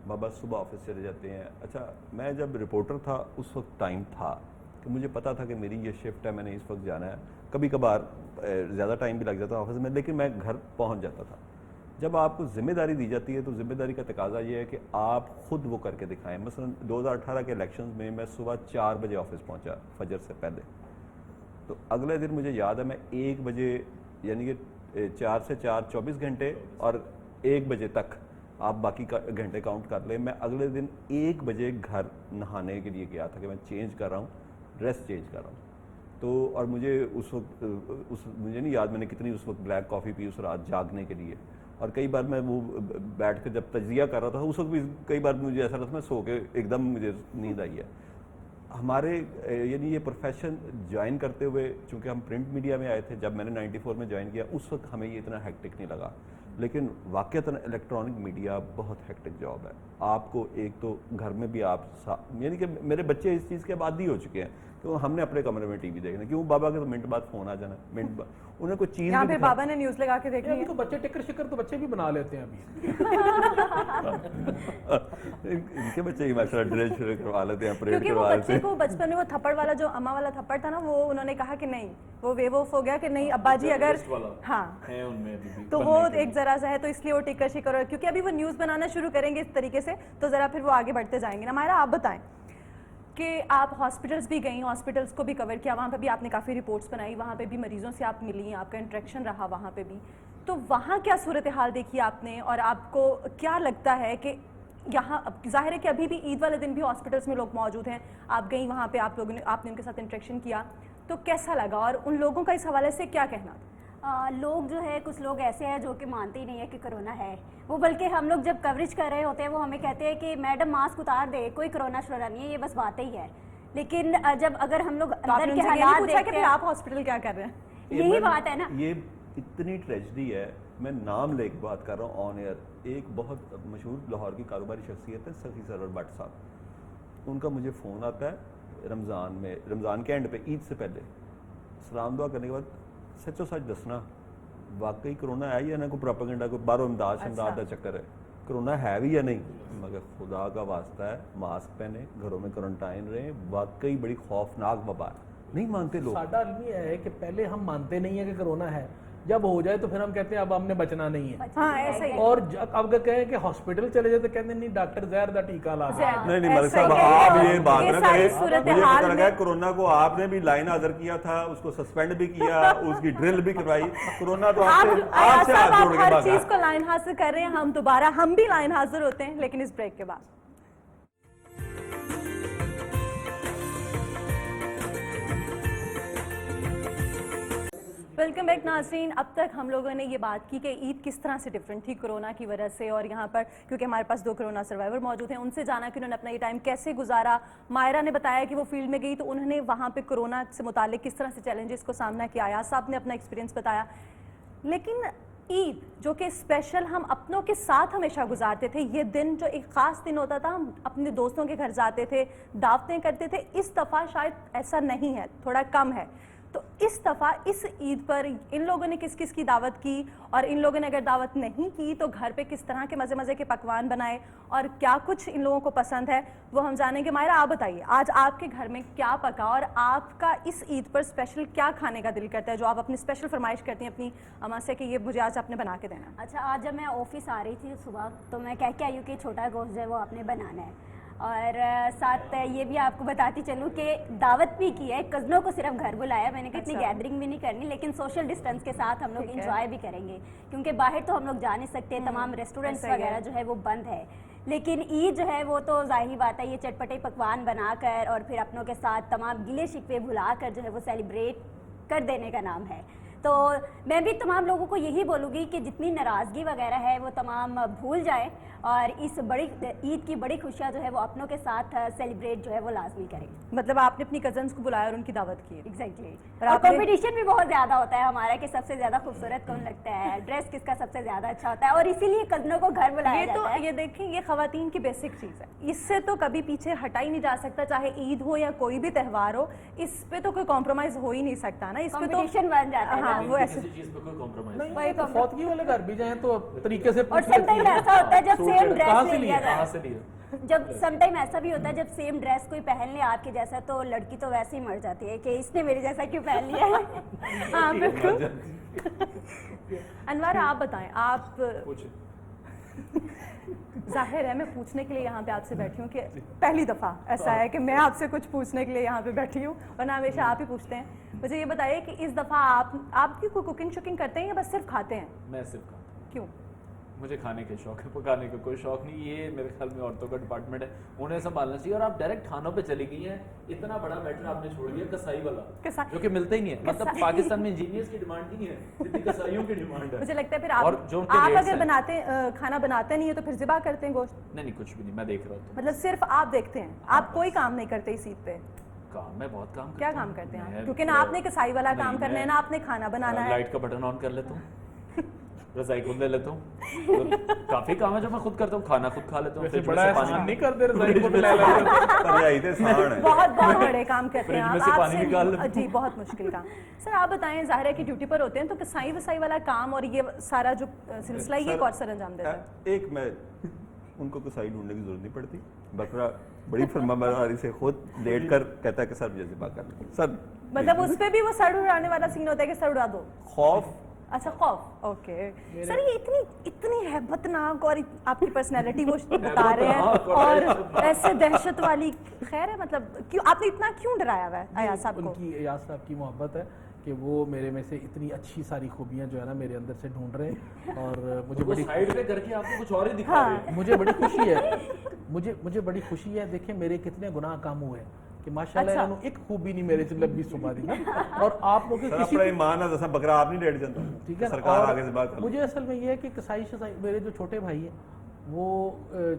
بابا صبح آفس چلے جاتے ہیں. اچھا میں جب رپورٹر تھا اس وقت ٹائم تھا کہ مجھے پتا تھا کہ میری یہ شفٹ ہے, میں نے اس وقت جانا ہے. کبھی کبھار زیادہ ٹائم بھی لگ جاتا آفس میں, لیکن میں گھر پہنچ جاتا تھا. جب آپ کو ذمہ داری دی جاتی ہے تو ذمہ داری کا تقاضا یہ ہے کہ آپ خود وہ کر کے دکھائیں. مثلا 2018 کے الیکشنز میں میں صبح 4 بجے آفس پہنچا فجر سے پہلے, تو اگلے دن مجھے یاد ہے میں 1 بجے, یعنی کہ 4 سے 4 24 گھنٹے اور 1 بجے تک آپ باقی گھنٹے کاؤنٹ کر لیں, میں اگلے دن 1 بجے گھر نہانے کے لیے گیا تھا کہ میں چینج کر رہا ہوں, ڈریس چینج کر رہا ہوں. تو اور مجھے اس وقت مجھے نہیں یاد میں نے کتنی اس وقت بلیک کافی پی اس رات جاگنے کے لیے, اور کئی بار میں وہ بیٹھ کے جب تجزیہ کر رہا تھا اس وقت بھی کئی بار مجھے ایسا لگتا میں سو کے ایک دم مجھے نیند آئی ہے. ہمارے یعنی یہ پروفیشن جوائن کرتے ہوئے, چونکہ ہم پرنٹ میڈیا میں آئے تھے جب میں نے 94 میں جوائن کیا, اس وقت ہمیں یہ اتنا ہیکٹک نہیں لگا, لیکن واقعتاً الیکٹرانک میڈیا بہت ہیکٹک جاب ہے. آپ کو ایک تو گھر میں بھی آپ یعنی کہ میرے بچے اس چیز کے عادی ہو چکے ہیں, تو ہم نے اپنے کمرے میں ٹی وی دیکھنا, کیوں بابا کے تو منٹ بعد فون آ جانا, منٹ بعد انہیں کوئی چیز یہاں پہ بابا نے نیوز لگا کے دیکھ لی. تو بچے ٹکر شکر تو بچے بھی بنا لیتے ہیں ابھی. ان کے بچے ہی ماشاء اللہ ڈریل شروع کروا لیتے ہیں, پریڈ کیونکہ وہ کروا لیتے بچے کو بچپن میں وہ تھپڑ والا جو اما والا تھپڑ تھا نا, وہ انہوں نے کہا کہ نہیں, وہ وے وف ہو گیا کہ نہیں ابا جی اگر ہاں تو وہ ایک ذرا سا ہے, تو اس لیے وہ ٹکر شکر, کیونکہ ابھی وہ نیوز بنانا شروع کریں گے اس طریقے سے تو ذرا پھر وہ آگے بڑھتے جائیں گے. نمائرہ آپ بتائیں کہ آپ ہاسپٹلس بھی گئیں, ہاسپٹلس کو بھی کور کیا, وہاں پہ بھی آپ نے کافی رپورٹس بنائی, وہاں پہ بھی مریضوں سے آپ ملی, آپ کا انٹریکشن رہا وہاں پہ بھی, تو وہاں کیا صورتحال دیکھی آپ نے, اور آپ کو کیا لگتا ہے کہ یہاں ظاہر ہے کہ ابھی بھی عید والے دن بھی ہاسپٹلس میں لوگ موجود ہیں, آپ گئیں وہاں پہ, آپ نے ان کے ساتھ انٹریکشن کیا, تو کیسا لگا, اور ان لوگوں کا اس حوالے سے کیا کہنا تھا؟ لوگ جو ہے, کچھ لوگ ایسے ہیں جو کہ مانتے ہی نہیں ہے کہ کرونا ہے, وہ بلکہ ہم لوگ جب کوریج کر رہے ہوتے ہیں وہ ہمیں کہتے ہیں کہ میڈم ماسک اتار دے, کوئی کرونا شروع نہیں ہے, یہ بس باتیں ہی ہے. لیکن جب اگر ہم لوگ اندر کے حالات دیکھتے ہیں, آپ ہاسپٹل کیا کر رہے ہیں, یہی بات ہے نا. یہ اتنی ٹریجڈی ہے, میں نام لے کے بات کر رہا ہوں آن ایئر. ایک بہت مشہور لاہور کی کاروباری شخصیت ہے سخی سرور بٹ صاحب, ان کا مجھے فون آتا ہے رمضان میں, رمضان کے اینڈ پہ, عید سے پہلے سلام دعا کرنے کے بعد, سچ و سچ دسنا واقعی کرونا ہے یا نہ, کوئی پروپیگنڈا, کوئی باہروں امداد شمداد کا چکر ہے, کرونا ہے بھی یا نہیں. مگر خدا کا واسطہ ہے ماسک پہنے, گھروں میں کوارنٹائن رہیں, واقعی بڑی خوفناک وبا ہے, نہیں مانتے لوگ. ساڈا المیہ ہے کہ پہلے ہم مانتے نہیں ہیں کہ کرونا ہے, جب ہو جائے تو پھر ہم کہتے ہیں اب ہم نے بچنا نہیں ہے. ہاں ایسا ہی, اور اب کہیں کہ ہاسپٹل چلے جائے تو کہتے ہیں نہیں ڈاکٹر زہر دا ٹیکہ لا دے. نہیں ملک صاحب آپ یہ بات نہ کریں, مجھے پتہ لگا ہے کرونا کو آپ نے بھی لائن حاضر کیا تھا, اس کو سسپینڈ بھی کیا, اس کی ڈرل بھی کروائی. کرونا تو آپ سے ہاتھ جوڑ کے ہر بھاگا. چیز کو لائن حاصل کر رہے ہیں, ہم دوبارہ ہم بھی لائن حاضر ہوتے ہیں, لیکن اس بریک کے بعد. ویلکم بیک ناظرین. اب تک ہم لوگوں نے یہ بات کی کہ عید کس طرح سے ڈفرینٹ تھی کرونا کی وجہ سے, اور یہاں پر کیونکہ ہمارے پاس 2 کرونا سروائیور موجود ہیں, ان سے جانا کہ انہوں نے اپنا یہ ٹائم کیسے گزارا. مائرہ نے بتایا کہ وہ فیلڈ میں گئی تو انہوں نے وہاں پہ کرونا سے متعلق کس طرح سے چیلنجز کو سامنا کیا. آیاز صاحب نے اپنا ایکسپیرینس بتایا. لیکن عید جو کہ اسپیشل ہم اپنوں کے ساتھ ہمیشہ گزارتے تھے, یہ دن جو ایک خاص دن ہوتا تھا, ہم اپنے دوستوں کے گھر جاتے تھے, دعوتیں کرتے تھے, اس دفعہ شاید ایسا نہیں ہے, تھوڑا کم ہے. تو اس دفعہ اس عید پر ان لوگوں نے کس کس کی دعوت کی, اور ان لوگوں نے اگر دعوت نہیں کی تو گھر پہ کس طرح کے مزے مزے کے پکوان بنائے, اور کیا کچھ ان لوگوں کو پسند ہے وہ ہم جانیں گے. ماہرہ آپ بتائیے آج آپ کے گھر میں کیا پکا, اور آپ کا اس عید پر اسپیشل کیا کھانے کا دل کرتا ہے جو آپ اپنی اسپیشل فرمائش کرتی ہیں اپنی اماں سے کہ یہ مجھے آج آپ نے بنا کے دینا. اچھا, آج جب میں آفس آ رہی تھی صبح تو میں کہہ کے آئی ہوں کہ چھوٹا گوشت جو ہے وہ آپ نے بنانا ہے, اور ساتھ یہ بھی آپ کو بتاتی چلوں کہ دعوت بھی کی ہے, کزنوں کو صرف گھر بلایا. میں نے کہا اتنی گیدرنگ بھی نہیں کرنی, لیکن سوشل ڈسٹینس کے ساتھ ہم لوگ انجوائے بھی کریں گے, کیونکہ باہر تو ہم لوگ جا نہیں سکتے, تمام ریسٹورینٹس وغیرہ جو ہے وہ بند ہے. لیکن عید جو ہے وہ تو ظاہری بات ہے, یہ چٹپٹے پکوان بنا کر اور پھر اپنوں کے ساتھ تمام گلے شکوے بھلا کر جو ہے وہ سیلیبریٹ کر دینے کا نام ہے. تو میں بھی تمام لوگوں کو یہی بولوں گی کہ جتنی ناراضگی وغیرہ ہے وہ تمام بھول جائیں, اور اس بڑی عید کی بڑی خوشیاں جو ہے وہ اپنوں کے ساتھ سیلیبریٹ جو ہے وہ لازمی کریں. مطلب آپ نے اپنی کزنس کو بلایا اور ان کی دعوت کی. ایگزیکٹلی. اور اور آپ نے- کمپٹیشن بھی بہت زیادہ ہوتا ہے ہمارا کہ سب سے زیادہ خوبصورت کون لگتا ہے, ڈریس کس کا سب سے زیادہ اچھا ہوتا ہے, اور اسی لیے کزنوں کو گھر بلایا یہ تو جاتا ہے. یہ دیکھیں, یہ خواتین کی بیسک چیز ہے, اس سے تو کبھی پیچھے ہٹا ہی نہیں جا سکتا, چاہے عید ہو یا کوئی بھی تہوار ہو, اس پہ تو کوئی کمپرومائز ہو ہی نہیں سکتا نا. اس پہ تو کمپٹیشن بن جاتا ہے. ہاں, وہ ایسے کسی چیز پہ کوئی کمپرومائز نہیں, تو فوتگی والے گھر بھی جائیں تو طریقے سے اور سم ٹائم ایسا ہوتا ہے جب سیم کہاں ڈریس سے لے لیا؟ لیا جائے, کہاں سے لیا؟ جب سم ٹائم ایسا بھی ہوتا ہے جب سیم ڈریس کوئی پہن لے آپ کے جیسا تو لڑکی تو ویسے ہی مر جاتی ہے کہ اس نے میرے جیسا کیوں پہن لیا ہے. ہاں بالکل. انوار آپ بتائیں, آپ ظاہر ہے میں پوچھنے کے لیے یہاں پہ آپ سے بیٹھی ہوں کہ پہلی دفعہ ایسا ہے کہ میں آپ سے کچھ پوچھنے کے لیے یہاں پہ بیٹھی ہوں, ورنہ ہمیشہ آپ ہی پوچھتے ہیں. مجھے یہ بتائیے کہ اس دفعہ آپ کی کوئی کوکنگ شوکنگ کرتے ہیں یا بس صرف کھاتے ہیں؟ میں صرف کھاتا ہوں. کیوں؟ مجھے کھانے کا شوق ہے, پکانے کا کوئی شوق نہیں. یہ میرے خیال میں عورتوں کا ڈپارٹمنٹ ہے, انہیں سنبھالنا چاہیے. اور آپ ڈائریکٹ کھانوں پہ چلی گئی ہیں, اتنا بڑا میٹر آپ نے چھوڑ دیا کسائی والا, جو کہ ملتا ہی نہیں ہے. مطلب پاکستان میں انجینئرس کی ڈیمانڈ نہیں ہے جتنی کسائیوں کی ڈیمانڈ ہے. مجھے لگتا ہے پھر اور جو ان کے آپ rates اگر ہیں- بناتے کھانا بناتے نہیں ہے تو پھر ذبح کرتے ہیں گوشت؟ نہیں کچھ بھی نہیں, میں دیکھ رہا ہوں. مطلب صرف آپ دیکھتے ہیں, آپ کوئی کام نہیں کرتے اس عید پہ؟ کام میں بہت کام کیا کام کرتے ہیں آپ؟ کیونکہ نا آپ نے کسائی والا کام کرنا ہے, نا آپ نے کھانا بنانا ہے. لائٹ کا بٹن آن کر لیتا ہوں, رضائی کھول لیتا ہوں, کافی کام ہے جو میں خود کرتا ہوں. کھانا خود کھا لیتا ہوں, فریج میں بڑا سے احسان پانی نہیں کرتے رضائی کو لے لیتے. پرجائی تے سان ہے. بہت بہت بڑے کام کرتے ہیں فریج میں آپ. سے آپ پانی نکال سے لیتے جی بہت مشکل کام. سر آپ بتائیں, ظاہر ہے کہ ڈیوٹی پر ہوتے ہیں تو کسائی وسائی والا کام اور یہ سارا جو سلسلہ یہ کون سر انجام دیتا ہے؟ ایک میں ان کو کسائی ڈھونڈنے کی ضرورت نہیں پڑتی. بکرا بڑی فرما برداری سے خود لیٹ کر کہتا ہے کہ سر مجھے ذبح کر لیں سر. مطلب اس پہ بھی وہ سر اڑانے والا سین ہوتا ہے کہ سر اڑا دو؟ خوف. اچھا خوف. اوکے سر, یہ اتنی ہیبت ناک اور آپ کی پرسنالٹی وہ بتا رہے ہیں اور ایسے دہشت والی, خیر ہے مطلب کیوں آپ نے اتنا کیوں ڈرایا ہوا ہے ایاز صاحب ان کو؟ کی ایاز صاحب کی محبت ہے کہ وہ میرے میں سے اتنی اچھی ساری خوبیاں جو ہے نا میرے اندر سے ڈھونڈ رہے ہیں, اور مجھے بڑی سائڈ پہ کر کے آپ کو کچھ اور ہی دکھا رہے ہیں. مجھے بڑی خوشی ہے, مجھے بڑی خوشی ہے. دیکھیں میرے کتنے گناہ کام ہوئے کہ ماشاءاللہ انہوں ایک خوبی نہیں میرے سے لمبی صبح دی نا. اور آپ لوگ سر کسی اپنا ایمان ہے جیسا بکرا آپ نہیں لیٹ جاتا. ٹھیک ہے, سرکار آگے سے بات کر. مجھے اصل میں یہ ہے کہ کسائی شسائی میرے جو چھوٹے بھائی ہیں وہ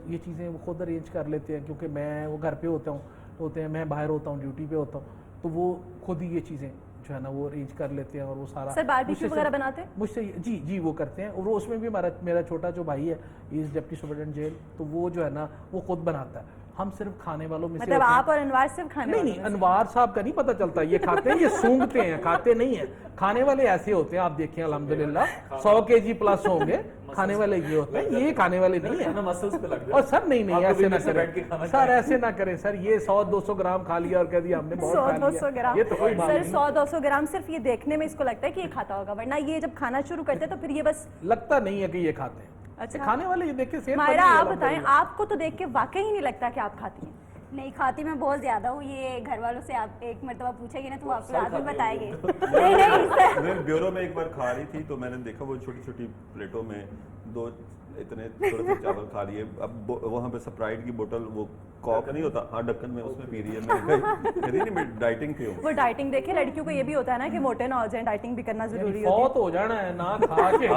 یہ چیزیں وہ خود ارینج کر لیتے ہیں, کیونکہ میں وہ گھر پہ ہوتے ہیں, میں باہر ہوتا ہوں, ڈیوٹی پہ ہوتا ہوں, تو وہ خود ہی یہ چیزیں جو ہے نا وہ ارینج کر لیتے ہیں. اور وہ سارا سر باربیکیو وغیرہ بناتے ہیں مجھ سے جی وہ کرتے ہیں. اور وہ اس میں بھی میرا چھوٹا جو بھائی ہے, از ڈپٹی سپرنٹینڈنٹ جیل, تو وہ جو ہے نا وہ خود بناتا ہے. ہم صرف کھانے والوں میں سے مطلب آپ اور انوار صرف کھانے والوں نہیں, میں سے؟ انوار صاحب کا نہیں پتہ چلتا, یہ کھاتے ہیں, یہ سونگتے ہیں, کھاتے نہیں ہیں. کھانے والے ایسے ہوتے ہیں, آپ دیکھیں الحمدللہ 100 kg پلس ہوں گے, کھانے والے یہ ہوتے ہیں, یہ کھانے والے نہیں ہیں. مسلس پہ لگ اور سر نہیں ایسے نہ کریں سر, ایسے نہ کریں سر. یہ 100-200 گرام کھا لیا اور کہہ دیا ہم نے بہت کھا 100-200 لیا, گرام. یہ تو کوئی بات سر نہیں. 100-200 گرام صرف یہ دیکھنے میں اس کو لگتا ہے کہ یہ کھاتا ہوگا, ورنہ یہ جب کھانا شروع کرتے تو پھر یہ بس لگتا نہیں ہے کہ یہ کھاتے ہیں. اچھا. کھانے والے یہ دیکھیں صحت ماہرہ آپ بتائیں, آپ کو تو دیکھ کے واقعی نہیں لگتا کہ آپ کھاتی ہیں؟ نہیں کھاتی میں بہت زیادہ ہوں. یہ گھر والوں سے آپ ایک مرتبہ پوچھیں گے نا تو آپ کو لازم بتائیں گے. نہیں سر, میں بیورو میں ایک بار کھا رہی تھی تو میں نے دیکھا وہ چھوٹی چھوٹی پلیٹوں میں 2 اتنے تھوڑے سے چاول کھا لیے. اب وہاں پہ سپرائٹ کی بوتل, وہ کاک نہیں ہوتا, ہاں ڈھکن میں, اس میں پی رہی ہے. میں کہتی نہیں میں ڈائٹنگ پہ ہوں. وہ ڈائٹنگ دیکھیں, لڑکیوں کو یہ بھی ہوتا ہے نا کہ موٹے نہ ہو جائیں, ڈائٹنگ بھی کرنا ضروری ہوتی فوت ہو جانا ہے نہ کھا کے,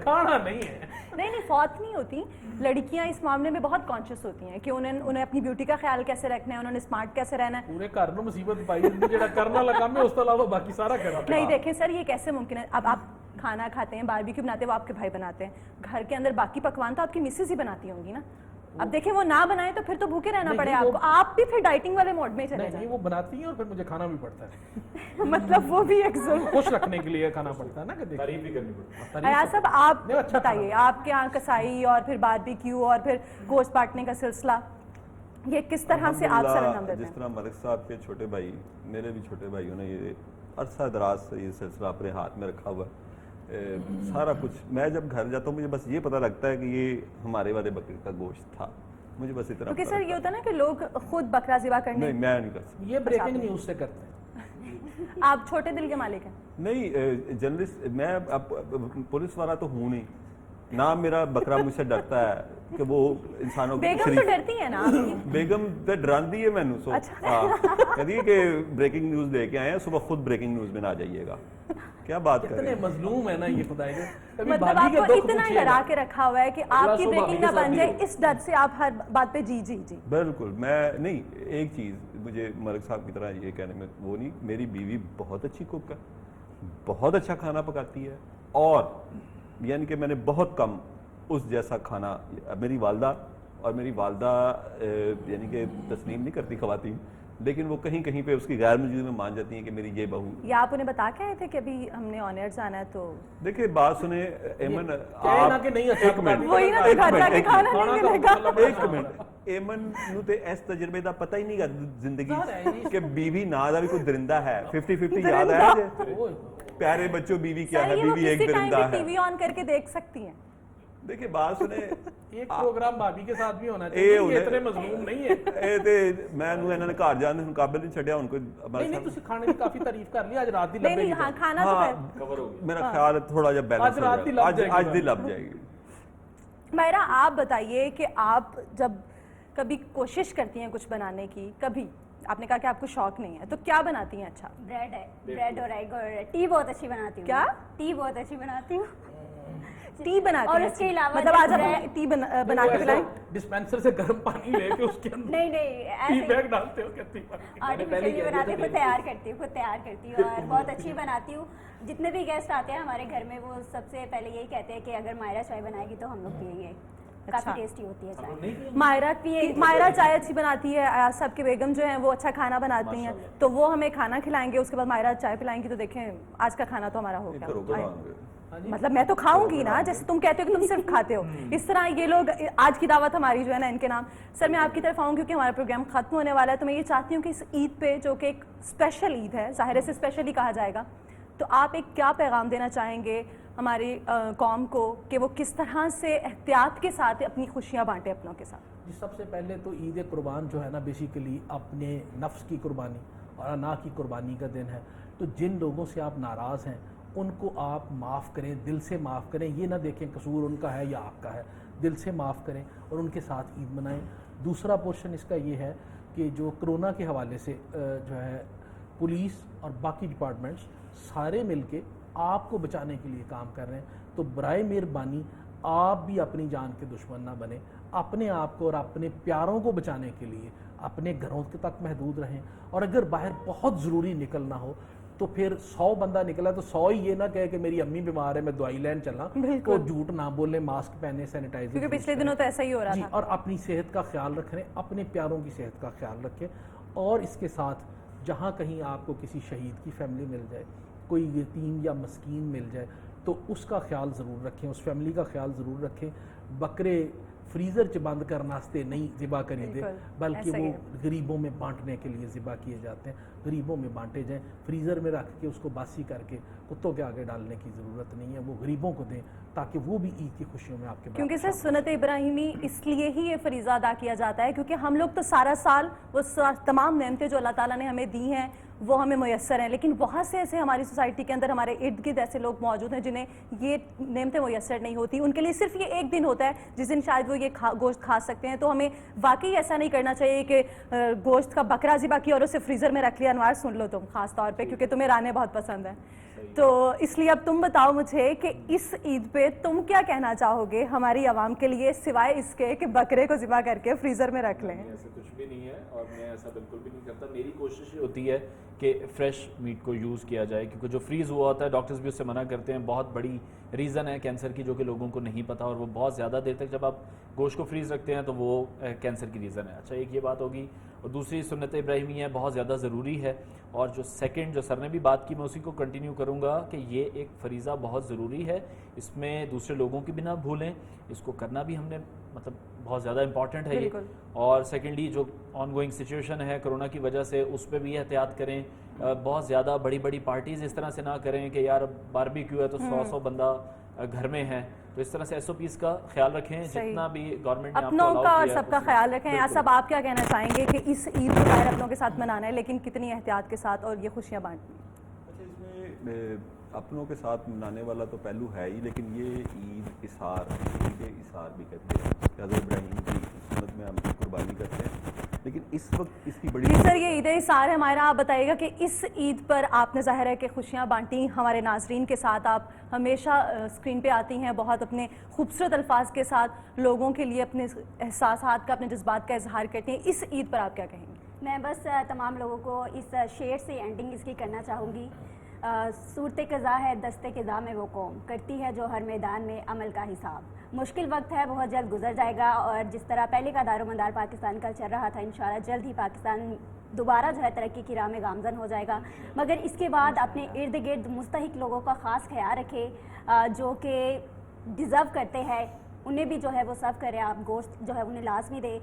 کھانا نہیں ہے. نہیں فوت نہیں ہوتی. لڑکیاں اس معاملے میں بہت کانشیس ہوتی ہیں کہ انہیں اپنی بیوٹی کا خیال کیسے رکھنا ہے, انہوں نے اسمارٹ کیسے رہنا ہے. پورے گھر میں مصیبت پائی جڑا کرنا لگا میں اس کے علاوہ باقی سارا کرنا. نہیں دیکھیں سر, یہ کیسے ممکن ہے؟ اب آپ کھانا کھاتے ہیں, باربیکیو بناتے ہیں, وہ آپ کے بھائی بناتے ہیں, گھر کے اندر باقی پکوان تو آپ کی مسز ہی بناتی ہوں گی نا. اب دیکھیں وہ نہ بنائے تو پھر تو بھوکے رہنا نہیں، پڑے وہ- آپ کو, آپ بھی پھر ڈائٹنگ والے موڈ میں چلے نہیں جائیں. وہ بناتی ہیں اور پھر مجھے کھانا بھی پڑتا ہے, مطلب وہ بھی ایک ظلم. خوش رکھنے کے لیے کھانا پڑتا ہے نا کہ دیکھیں تعریف بھی کرنی پڑتی ہے. ایاز صاحب آپ نہیں، اچھا بتائیے, آپ کے یہاں کسائی اور پھر باربیکیو اور پھر گوشت بانٹنے کا سلسلہ یہ کس طرح سے آپ سر انجام دیتے جس ہیں؟ طرح ملک صاحب کے چھوٹے بھائی, میرے بھی چھوٹے بھائیوں نے یہ عرصہ دراز سے یہ سلسلہ اپنے ہاتھ میں رکھا ہوا ہے. سارا کچھ میں جب گھر جاتا ہوں مجھے بس یہ پتہ لگتا ہے کہ یہ ہمارے والے بکرے کا گوشت تھا, مجھے بس اتنا کیونکہ پتہ سر لگتا یہ ہوتا ہے نا کہ لوگ خود بکرا ذبح کرنے, نہیں میں نہیں کر سکتا. یہ بریکنگ نیوز سے کرتے ہیں. آپ چھوٹے دل کے مالک ہیں. نہیں جرنلسٹ میں اب پولیس والا تو ہوں نہیں, نہ میرا بکرا مجھ سے ڈرتا ہے کہ وہ انسانوں کو بیگم تو ڈرتی ہے نا آپ کی. بیگم تے ڈراندی ہے مینوں سو کہتی ہے کہ بریکنگ نیوز لے کے آئے ہیں, صبح خود بریکنگ نیوز میں نہ جائیے گا. کیا بات کر رہے اتنے ہیں, مظلوم ہے نا یہ خدا کے, کبھی مطلب بھابھی آپ کے کو دکھ اتنا پوچھیے ڈرا گا. کے رکھا ہوا ہے کہ آپ کی صبح بریکنگ کے نہ ساتھ بن بھی جائے, ہو. اس ڈر سے آپ ہر بات پہ جی جی جی. بالکل. میں نہیں, ایک چیز مجھے ملک صاحب کی طرح یہ کہنے میں وہ نہیں, میری بیوی بہت اچھی کوک ہے, بہت اچھا کھانا پکاتی ہے, اور یعنی کہ میں نے بہت کم اس جیسا کھانا, میری والدہ یعنی کہ تسلیم نہیں کرتی خواتین, لیکن وہ کہیں کہیں پہ اس کی غیر موجودگی میں مان جاتی ہیں کہ میری یہ بہو. یا آپ انہیں بتا کے آئے تھے کہ ابھی ہم نے آن ایئر جانا ہے تو دیکھیے بات سنیں ایمن, کہے نا کہ نہیں اچھا ایک منٹ, وہی نا تو گھر جا کے کھانا نہیں ملے گا. ایک منٹ, ایمن نو تے اس تجربے دا پتہ ہی نہیں گا زندگی کہ بیوی ناد بھی کوئی درندہ ہے. 50-50 یاد ہے جی, پیارے بچوں بیوی کیا ہے, سر یہ وہ بیوی ایک کسی ٹائم درندہ پہ ہے. ٹی وی آن کر کے دیکھ سکتی ہیں. دیکھیے بات سنیں, ایک پروگرام بھابھی کے ساتھ بھی ہونا اے چاہیے, ہونے- یہ اتنے مظلوم نہیں ہے. اے تے میں نو انہوں نے گھر جان دے قابل نہیں چھڈیا, ان کو نہیں نہیں, تسی کھانے کی کافی تعریف کر لی, آج رات دی نہیں لبے نہیں, گی. ہاں کھانا تو خیر. کور ہو گیا. میرا خیال ہے تھوڑا جا بیلنس آج رات دی لب جائے گی. آج دی لب جائے گی. میرا آپ بتائیے کہ آپ جب کبھی کوشش کرتی ہیں کچھ بنانے کی, کبھی آپ نے کہا کہ آپ کو شوق نہیں ہے, تو کیا بناتی ہیں؟ اچھا بریڈ ہے, بریڈ اور ایگ, اور ٹی بہت اچھی بناتی ہوں. کیا؟ ٹی بہت اچھی بناتی ہوں. ٹی بناتی اور ہیں, اس کے علاوہ مطلب جب آج ہم bread- ٹی بنا کے پلائیں. ڈسپینسر سے گرم پانی لے کے اس کے اندر نہیں نہیں ٹی ایسے بیگ ڈالتے ہو, کہتی آرٹیفیشل نہیں بناتی ہوں, خود تیار کرتی ہوں, اور بہت اچھی بناتی ہوں. جتنے بھی گیسٹ آتے ہیں ہمارے گھر میں وہ سب سے پہلے یہی کہتے ہیں کہ اگر مائرہ چائے بنائے گی تو ہم لوگ پیئیں گے. کافی ٹیسٹی ہوتی ہے چائے. مائرہ چائے اچھی بناتی ہے, ایاز صاحب کے بیگم جو ہیں وہ اچھا کھانا بناتی ہیں, تو وہ ہمیں کھانا کھلائیں گے, اس کے بعد مائرہ چائے پلائیں گی, تو دیکھیں آج کا کھانا تو ہمارا ہو کرو گیا. کرو مطلب میں تو کھاؤں گی نا, جیسے تم کہتے ہو کہ تم صرف کھاتے ہو, اس طرح یہ لوگ, آج کی دعوت ہماری جو ہے نا ان کے نام. سر میں آپ کی طرف آؤں کیونکہ ہمارا پروگرام ختم ہونے والا ہے, تو میں یہ چاہتی ہوں کہ اس عید پہ, جو کہ ایک اسپیشل عید ہے, ظاہر سے اسپیشل ہی کہا جائے گا, تو آپ ایک کیا پیغام دینا چاہیں گے ہماری قوم کو کہ وہ کس طرح سے احتیاط کے ساتھ اپنی خوشیاں بانٹے اپنوں کے ساتھ؟ جی, سب سے پہلے تو عید قربان جو ہے نا بیسیکلی اپنے نفس کی قربانی اور انا کی قربانی کا دن ہے. تو جن لوگوں سے آپ ناراض ہیں ان کو آپ معاف کریں, دل سے معاف کریں, یہ نہ دیکھیں قصور ان کا ہے یا آپ کا ہے, دل سے معاف کریں اور ان کے ساتھ عید منائیں. دوسرا پورشن اس کا یہ ہے کہ جو کرونا کے حوالے سے جو ہے پولیس اور باقی ڈپارٹمنٹس سارے مل کے آپ کو بچانے کے لیے کام کر رہے ہیں, تو برائے مہربانی آپ بھی اپنی جان کے دشمن نہ بنیں. اپنے آپ کو اور اپنے پیاروں کو بچانے کے لیے اپنے گھروں کے تک محدود رہیں, اور اگر باہر بہت ضروری نکلنا ہو تو پھر 100 بندہ نکلا تو 100 ہی یہ نہ کہے کہ میری امی بیمار ہے میں دوائی لین چلا, تو جھوٹ نہ بولیں, ماسک پہنے, سینیٹائزر, کیونکہ پچھلے دنوں تو ایسا ہی ہو رہا جی, تھا. اور اپنی صحت کا خیال رکھیں, اپنے پیاروں کی صحت کا خیال رکھیں. اور اس کے ساتھ جہاں کہیں آپ کو کسی شہید کی فیملی مل جائے, کوئی یتیم یا مسکین مل جائے, تو اس کا خیال ضرور رکھیں, اس فیملی کا خیال ضرور رکھیں. بکرے فریزر چ بند کرنے واسطے نہیں ذبح کری دے, بلکہ وہ غریبوں میں بانٹنے کے لیے ذبح کیے جاتے ہیں. غریبوں میں بانٹے جائیں, فریزر میں رکھ کے اس کو باسی کر کے کتوں کے آگے ڈالنے کی ضرورت نہیں ہے, وہ غریبوں کو دیں تاکہ وہ بھی عید کی خوشیوں میں آپ کے. کیونکہ سر سنت ابراہیمی اس لیے ہی یہ فریضہ ادا کیا جاتا ہے کیونکہ ہم لوگ تو سارا سال وہ تمام نعمتیں جو اللہ تعالیٰ نے ہمیں دی ہیں وہ ہمیں میسر ہیں, لیکن بہت سے ایسے ہماری سوسائٹی کے اندر, ہمارے ارد گرد ایسے لوگ موجود ہیں جنہیں یہ نعمتیں میسر نہیں ہوتی. ان کے لیے صرف یہ ایک دن ہوتا ہے جس دن شاید وہ یہ گوشت کھا سکتے ہیں. تو ہمیں واقعی ایسا نہیں کرنا چاہیے کہ گوشت کا بکرا ذبح کیا اور اسے فریزر میں رکھ لیا. انوار سن لو تم خاص طور پہ, کیونکہ تمہیں رانے بہت پسند ہیں. تو اس لیے اب تم بتاؤ مجھے کہ اس عید پہ تم کیا کہنا چاہو گے ہماری عوام کے لیے، سوائے اس کے کہ بکرے کو ذبح کر کے فریزر میں رکھ لیں؟ ایسا کچھ بھی نہیں ہے اور میں ایسا بالکل بھی نہیں کرتا. میری کوشش یہ ہوتی ہے کہ فریش میٹ کو یوز کیا جائے، کیونکہ جو فریز ہوا ہوتا ہے ڈاکٹرز بھی اس سے منع کرتے ہیں. بہت بڑی ریزن ہے کینسر کی جو کہ لوگوں کو نہیں پتا، اور وہ بہت زیادہ دیر تک جب آپ گوشت کو فریز رکھتے ہیں تو وہ کینسر کی ریزن ہے. اچھا، ایک یہ بات ہوگی. اور دوسری سنت ابراہیمی ہے، بہت زیادہ ضروری ہے. اور جو سیکنڈ جو سر نے بھی بات کی میں اسی کو کنٹینیو کروں گا کہ یہ ایک فریضہ بہت ضروری ہے. اس میں دوسرے لوگوں کی بھی نہ بھولیں، اس کو کرنا بھی ہم نے مطلب بہت زیادہ امپورٹنٹ ہے یہ. اور سیکنڈلی جو آن گوئنگ سچویشن ہے کرونا کی وجہ سے، اس پہ بھی احتیاط کریں. بہت زیادہ بڑی بڑی پارٹیز اس طرح سے نہ کریں کہ یار باربیکیو ہے تو 100 بندہ گھر میں ہے. تو اس طرح سے ایس او پیز کا خیال رکھیں. جتنا بھی گورنمنٹ نے آپ کو اپنوں کا اور کیا ہے سب کا خیال رکھیں. سب آپ کیا کہنا چاہیں گے کہ اس عید کو ظاہر اپنوں کے ساتھ منانا ہے لیکن کتنی احتیاط کے ساتھ اور یہ خوشیاں بانٹنی؟ اچھا، اس میں اپنوں کے ساتھ منانے والا تو پہلو ہے ہی، لیکن یہ عید اثار، عید اثار بھی کہتے ہیں. حضرت ابراہیم کی سنت میں ہم قربانی کرتے ہیں، لیکن اس وقت اس کی بڑی جی سر، یہ عید اثار ہے ہمارا. آپ بتائیے گا کہ اس عید پر آپ نے ظاہر ہے کہ خوشیاں بانٹی ہمارے ناظرین کے ساتھ. آپ ہمیشہ اسکرین پہ آتی ہیں بہت اپنے خوبصورت الفاظ کے ساتھ لوگوں کے لیے اپنے احساسات کا، اپنے جذبات کا اظہار کرتی ہیں. اس عید پر آپ کیا کہیں گے؟ میں بس تمام لوگوں کو اس شعر سے اینڈنگ اس کی کرنا چاہوں گی. صورت قضا ہے دست قضا میں وہ قوم، کرتی ہے جو ہر میدان میں عمل کا حساب. مشکل وقت ہے بہت جلد گزر جائے گا، اور جس طرح پہلے کا دار و مدار پاکستان کا چل رہا تھا، انشاءاللہ جلد ہی پاکستان دوبارہ جو ہے ترقی کی راہ میں گامزن ہو جائے گا. مگر اس کے بعد اپنے ارد گرد مستحق لوگوں کا خاص خیال رکھے جو کہ ڈیزرو کرتے ہیں، انہیں بھی جو ہے وہ سرو کرے. آپ گوشت جو ہے انہیں لازمی دے.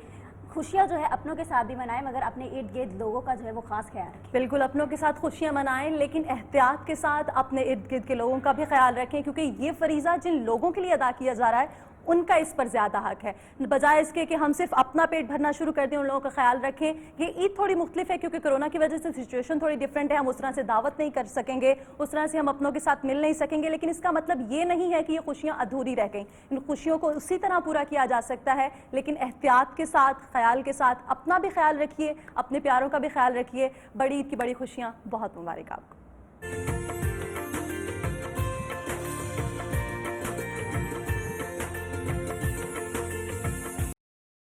خوشیاں جو ہے اپنوں کے ساتھ بھی منائیں، مگر اپنے ارد گرد لوگوں کا جو ہے وہ خاص خیال رکھیں. بالکل، اپنوں کے ساتھ خوشیاں منائیں لیکن احتیاط کے ساتھ اپنے ارد گرد کے لوگوں کا بھی خیال رکھیں، کیونکہ یہ فریضہ جن لوگوں کے لیے ادا کیا جا رہا ہے ان کا اس پر زیادہ حق ہے. بجائے اس کے کہ ہم صرف اپنا پیٹ بھرنا شروع کر دیں، ان لوگوں کا خیال رکھیں. یہ عید تھوڑی مختلف ہے کیونکہ کرونا کی وجہ سے سچویشن تھوڑی ڈیفرنٹ ہے. ہم اس طرح سے دعوت نہیں کر سکیں گے، اس طرح سے ہم اپنوں کے ساتھ مل نہیں سکیں گے، لیکن اس کا مطلب یہ نہیں ہے کہ یہ خوشیاں ادھوری رہ گئیں. ان خوشیوں کو اسی طرح پورا کیا جا سکتا ہے، لیکن احتیاط کے ساتھ، خیال کے ساتھ. اپنا بھی خیال رکھیے، اپنے پیاروں کا بھی خیال رکھیے. بڑی عید کی بڑی خوشیاں. بہت مبارک آپ کو.